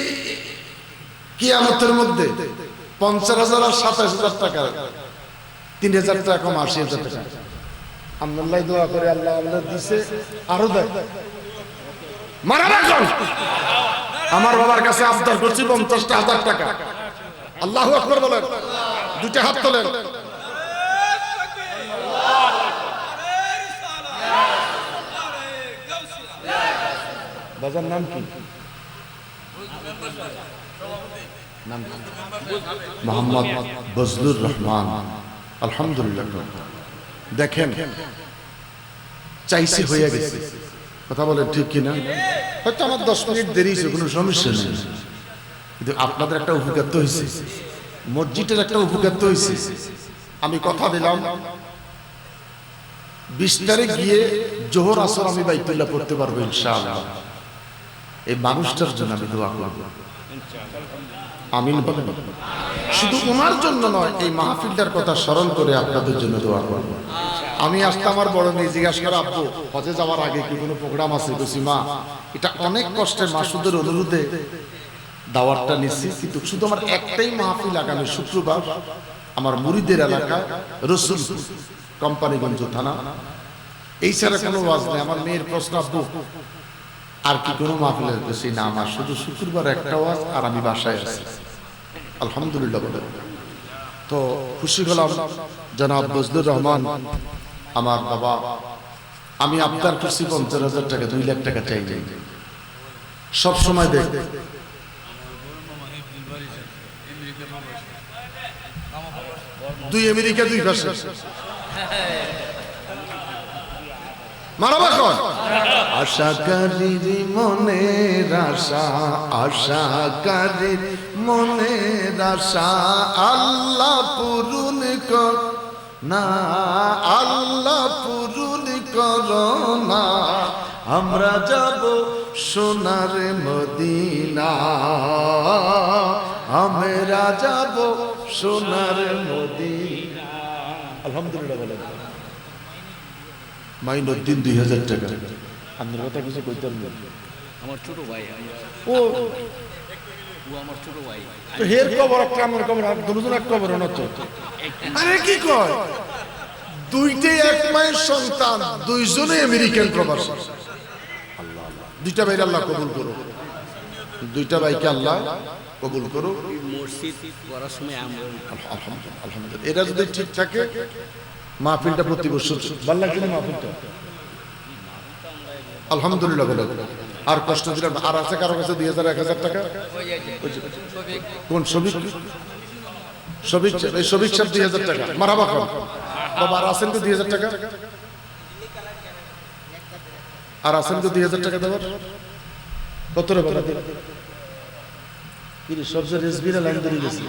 কিয়ামতের মধ্যে 50,000 আর 27,000 টাকা, 3,000 টাকা কম 80,000 টাকা। আল্লাহ দোয়া করে আল্লাহ আল্লাহ দিছে, আরো দেয়। মারাবা কর। আমার বাবার কাছে আবদার করছি 50,000 টাকা। আল্লাহু আকবার বলেন। দুইটা হাত তোলেন। বাজার নাম কি? নাম মোহাম্মদ বজলুর রহমান। আলহামদুলিল্লাহ। দেখেন চাইছি হয়ে গেছে, কথা বলেন ঠিক কিনা? হয়তো আমার 10 মিনিট দেরি হয়েছে, কোনো সমস্যা নেই, কিন্তু আপনাদের একটা উপকার তো হয়েছে, মসজিদের একটা উপকার তো হয়েছে। আমি কথা দিলাম 20 তারিখ গিয়ে জোহর আসর আমি বাইতুল্লাহ পড়তে পারবো ইনশাআল্লাহ। এই মানুষটার জন্য আমি দোয়া করব, আমিন বলেন। শুধু ওনার জন্য নয়, এই মাহফিলটার কথা স্মরণ করে আপনাদের জন্য দোয়া করব। আমি আসতে আমার বড় মেয়ে জিজ্ঞাসা করে, আব্বু হজে যাওয়ার আগে কি কোনো প্রোগ্রাম আছে? বলছি মা এটা অনেক কষ্টে মাসুদের অনুরোধে দাওয়াতটা নিচ্ছি, কিন্তু শুধু আমার একটাই মাহফিল আগামী শুক্রবার আমার মুরিদের এলাকায় রসুল কোম্পানিগঞ্জ থানা, এই ছাড়া কোনো ওয়াজ নেই। আমার মেয়ের প্রশ্ন, আব্বু আর কি কোনো মাহফিলের? বেশি না, আমার শুধু শুক্রবার একটা ওয়াজ আর আমি বাসায় আছি। আলহামদুলিল্লাহ বলে তো খুশি হলাম। জনাব বজলুর রহমান আমার বাবা, আমি আপনার খুশি 50,000 টাকা 2 লাখ টাকা চাই যাই সব সময় দেখ। দুই আমেরিকা 2 ভাষা মারাবা কর। আশাকারীর মনের আশা, আশাকারীর মনের আশা আল্লাহ পূরণ কর না, আল্লাহ পূরণ কর না। আমরা যাব সোনার মদিনা, আমরা যাব সোনার মদিনা। আলহামদুলিল্লাহ বলেন। মাইনুদ্দিন 2000 টাকা। আপনার কথা কিছু কইতে পারবেন? আমার ছোট ভাই, ও আমার ছোট ভাই। তো হের কবর একটা আমার কবর, আর দুজন এক কবর না তো? আরে কি কয়, দুইটাই এক মায়ের সন্তান, দুইজনে আমেরিকান প্রবাসী। আল্লাহ, দুইটা ভাই আল্লাহ কবুল করো, দুইটা ভাইকে আল্লাহ কবুল করো। মসজিদ করার সময় আমরা আলহামদুলিল্লাহ, আলহামদুলিল্লাহ। এটা যদি ঠিক থাকে মাহফিলটা প্রতি বছর ভালো লাগছে না মাহফিলটা? আলহামদুলিল্লাহ বলে। আর কষ্ট দিলাম। আর আছে কারো কাছে 2000 1000 টাকা? কোন সবিক? সবিক এই সবিক সব 2000 টাকা মারাবা খান বাবা। আর আছেন তো 2000 টাকা? আর আছেন তো 2000 টাকা দেওয়ার? কত রে বাবা? কি রে সবচেয়ে রেসবিরা লাইন ধরে গেছে।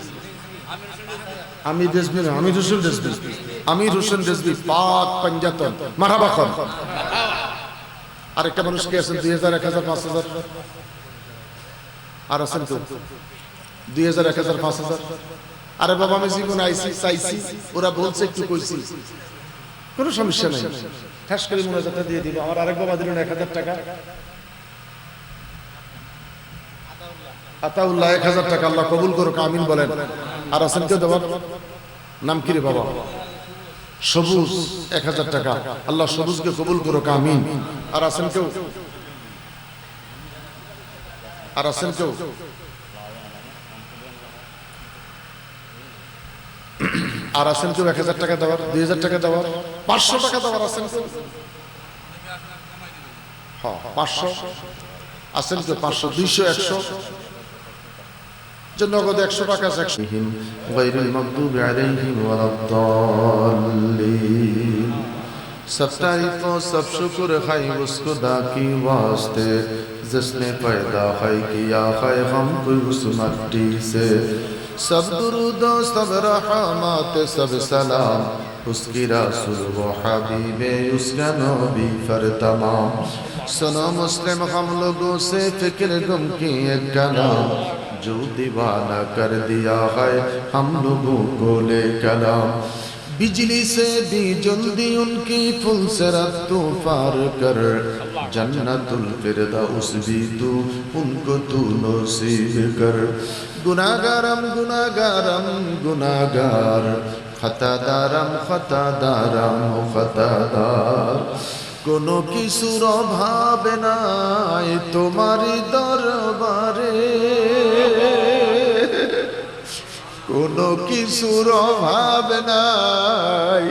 আমি রেসবি না, আমি রসুল রেসবি, আমি রসুল রেসবি পাক পাঞ্জাতন মারাবা খান। আরেকটা মানুষ কে আছেন 2000 1000 5000? আর আছেন তো 2000 1000 5000? আরে বাবা আমি জীবন আইছি চাইছি, ওরা বলছে একটু কইছি, কোনো সমস্যা নাই, ঠাস করে মুনাজাতটা দিয়ে দিব। আমার আরেক বাবা দিলেন 1000 টাকা। আতাউল্লাহ 1000 টাকা, আল্লাহ কবুল করুক, আমিন বলেন। আর আছেন কেউ দেওয়ার? নাম কি রে বাবা? সবুজ 1000 টাকা, আল্লাহ সবুজকে কবুল করুক, আমিন। আর আছেন কেউ? আর আছেন কেউ? আর আছেন কেউ 1000 টাকা দেওয়ার, 2000 টাকা দেওয়ার, 500 টাকা দেওয়ার আছেন কেউ? হ্যাঁ 500 আছেন কেউ? 500 200 100 নগদ 100 টাকা। গায়রুল মাগদুবি আলাইহিম ওয়ালাদ-দাল্লিন। सब तारीफ और सब शुक्र है उस खुदा की वास्ते जिसने पैदा है किया है हमको उस मट्टी से। सब दुरूद सब रहमत सब सलाम उसकी रसूल वो हबीबे उसका नबी फर तमाम। सुनो मुस्लिम हम लोगों से फिक्र गुम की एक कलाम जो दीवाना कर दिया है हम लोगों को ले कलाम। बिजली से भी जल्दी उनकी फुलसरत तू पार कर जन्नतुल फिरदौस भी तू उनको तू नसीब कर। गुनाहगारम गुनाहगारम गुनाहगार खतादारम खतादारम खतादार कोनो কিছুর অভাবে নাই তোমারি দরবারে। কোনো কিছুর অভাব নাই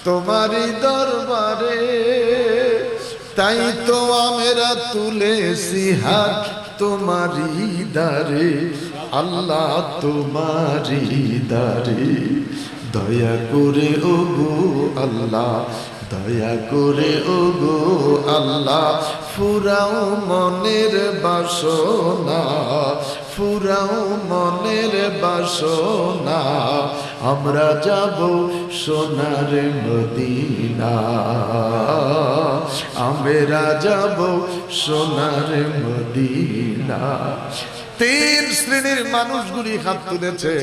তোমারই দরবারে। তাই তো আমরা তুলেছি হাত তোমারই দ্বারে। আল্লাহ তোমারি দারে দয়া করে ওগো আল্লাহ দয়া করে ওগো আল্লাহ ফুরাও মনের বাসনা ফুরাও মনের বাসনা আমরা যাব সোনার মদিনা আমরা যাব সোনার মদিনা তিন শ্রেণীর মানুষগুলি হাত তুলেছে।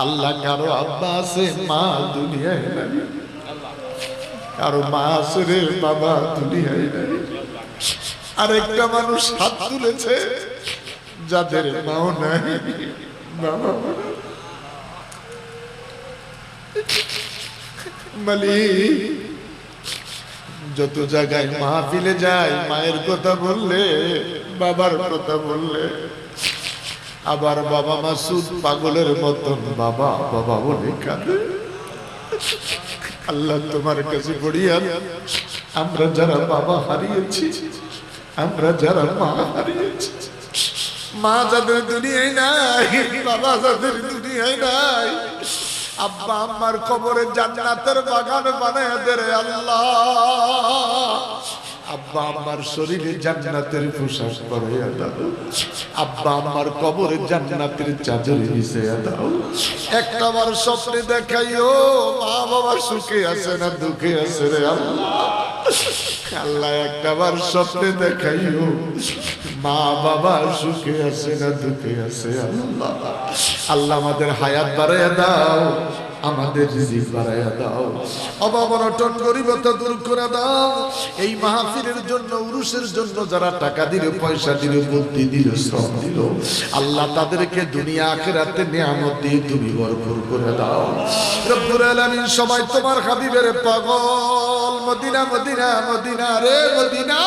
আল্লাহ কারো আব্বা আছে, মা দুনিয়ায় নাই, কারো মা আছে রে বাবা দুনিয়ায় নাই। আরেকটা মানুষ হাত তুলেছে যাদের মাও নাই, বাবা মালিক। যত জায়গায় মাহফিলে যায় মায়ের কথা বললে, বাবার কথা বললে, আবার বাবা মাসুদ পাগলের মতন বাবা বাবা বলে কাঁদে। আল্লাহ তোমার কাছে পড়িয়া আমরা যারা বাবা হারিয়েছি, আমরা যারা মা হারিয়েছি, মা যাদের দুনিয়ায় নাই, বাবা যাদের দুনিয়ায় নাই, আব্বা আম্মার কবরে জান্নাতের বাগান বানায় দে রে আল্লাহ। আব্বা আম্মার শরীরে জান্নাতের পোশাক পরাইয়া দাও, আব্বা আম্মার কবরে জান্নাতের চাদর বিছাইয়া দাও। একটাবার স্বপ্নে দেখাইও মা বাবা সুখে আছে না দুঃখে আছে রে আল্লাহ। আল্লাহ একটাবার স্বপ্নে দেখাইও মা বাবা সুখে আছে না দুঃখে আছে আল্লাহ। আল্লাহ আমাদের হায়াত বাড়াইয়া দাও, আমাদের রিজিক বাড়াইয়া দাও, অভাব অনটন গরিবতা দূর করে দাও। এই মাহফিলের জন্য উরুসের জন্য যারা টাকা দিল, পয়সা দিল, বুদ্ধি দিল, শ্রম দিল, আল্লাহ তাদেরকে দুনিয়া আখিরাতে নিয়ামত দিয়ে তুমি ভরপুর করে দাও রব্বুল আলামিন। সবাই তোমার হাবিবের পাগল, মদিনা মদিনা মদিনা রে মদিনা।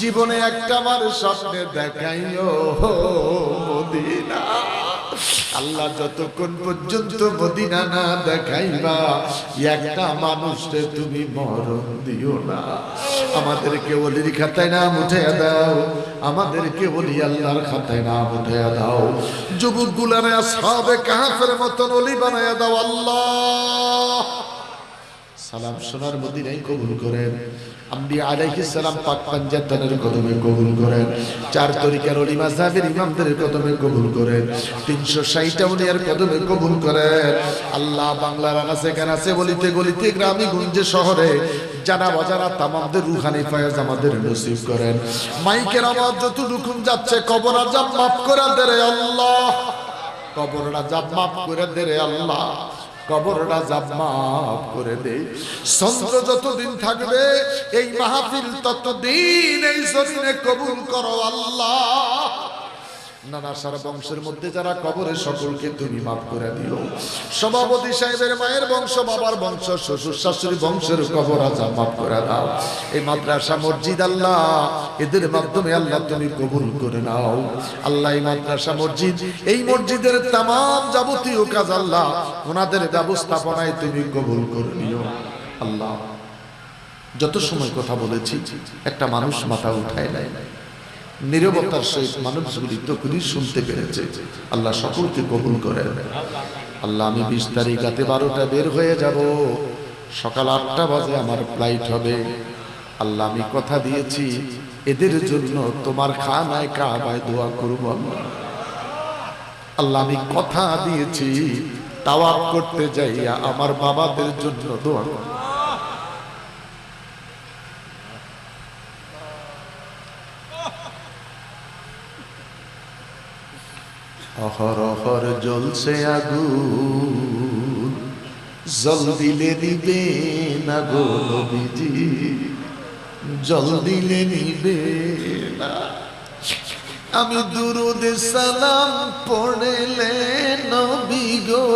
জীবনে একটা বার স্বপ্নে দেখাইও মদিনা। আল্লাহ যতক্ষণ পর্যন্ত মদিনা না দেখাইবা একটা মানুষকে তুমি মরণ দিও না। আমাদেরকে ওলির খাতায় নাম উঠাইয়া দাও, আমাদেরকে ওলি আল্লাহর খাতায় নাম উঠাইয়া দাও। যুবক গুলারে আসহাবে কাহফের মতন ওলি বানাইয়া দাও আল্লাহ। সালাম সোনার মদিনায় কবুল করেন, আম্বিয়া আলাইহিস সালাম পাক পাঞ্জাতনের কদমে কবুল করেন, চার তরিকার ওলি মাযহাবের ইমামদের কদমে কবুল করেন, 360টা ওলিয়ার কদমে কবুল করেন আল্লাহ। বাংলার আনাচে কানাচে গলিতে গলিতে গ্রামে গঞ্জে শহরে জানা বাজারা তামামদের রুহানি ফয়েজ আমাদের নসিব করেন। মাইকের আওয়াজ যতটুকু যাচ্ছে কবর আযাব মাফ করে দে রে আল্লাহ, কবর আযাব মাফ করে দে রে আল্লাহ, কবরটা আযাব মাফ করে দে। চন্দ্র যতদিন থাকবে এই মাহফিল ততদিন এই জমিনে কবুল করো আল্লাহ। নানা সারা বংশের মধ্যে যারা কবরে সকলকে তুমি মাফ করে দিও। সভাপতি সাহেবের মায়ের বংশ, বাবার বংশ, শ্বশুর শাশুড়ি বংশের কবর আযাব মাফ করে দাও। এই মাদ্রাসা মসজিদ আল্লাহ এদের মাধ্যমে আল্লাহ তুমি কবুল করে নাও আল্লাহ। এই মাদ্রাসা মসজিদ, এই মসজিদের তামাম যাবতীয় কাজ আল্লাহ ওনাদের ব্যবস্থাপনায় তুমি কবুল করে নিও আল্লাহ। যত সময় কথা বলেছি একটা মানুষ মাথা উঠায় নাই, নীরবতার সহিত মানুষগুলি তখনই শুনতে পেরেছে। আল্লাহ সকলকে কবুল করেন আল্লাহ। আমি 20 তারিখ রাতে 12টা বের হয়ে যাব, সকাল 8টা বাজে আমার ফ্লাইট হবে আল্লাহ। আমি কথা দিয়েছি এদের জন্য তোমার খানায় কাবায় দোয়া করব আল্লাহ। আল্লাহ আমি কথা দিয়েছি তাওয়াফ করতে যাইয়া আমার বাবাদের জন্য দোয়া করব। অহর অহর জ্বলছে আগুন, জল দিলে নিবে না গো নবীজি, জল দিলে নিবে না। আমি দুরুদ সালাম পড়লে নবী গো,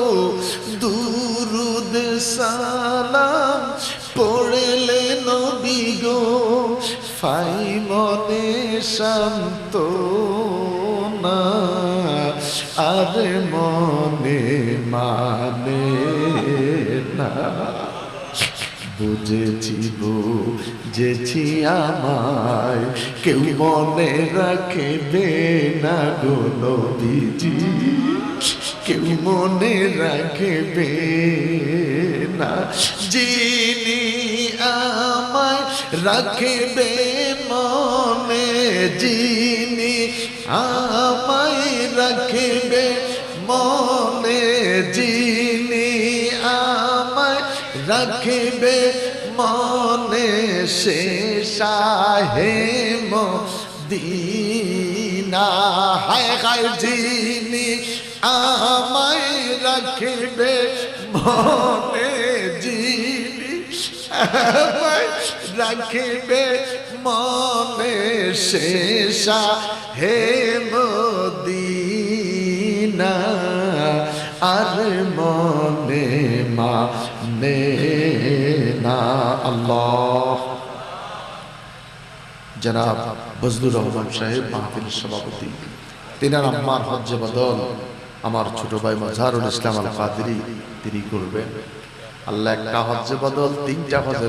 দুরুদ সালাম পড়লে নবী গো, ফাই মনে শান্ত না আর মনে মানে না। বুঝেছি আমায় কেউ মনে রাখবে না গো নবীজি, কেউ মনে রাখবে না। যিনি আমায় রাখবে মনে, যিনি আমায় রাখবে মনে, যিনি আমায় রাখবে মনে, সে শাহে মদিনা। হায় হায় যিনি আমায় রাখবে মনে, যিনি আমায় রাখবে মনে, সে শাহে মদিনা। আর মনে মানে না। আল্লাহ। জনাব বজলুর রহমান সাহেব মাহফিলের সভাপতি, তিনার আম্মার হজ্জে বদল আমার ছোট ভাই মজহারুল ইসলাম আল কাদেরী তিনি করবেন। আল্লাহ একটা হজ্জে বদল 3টা হজের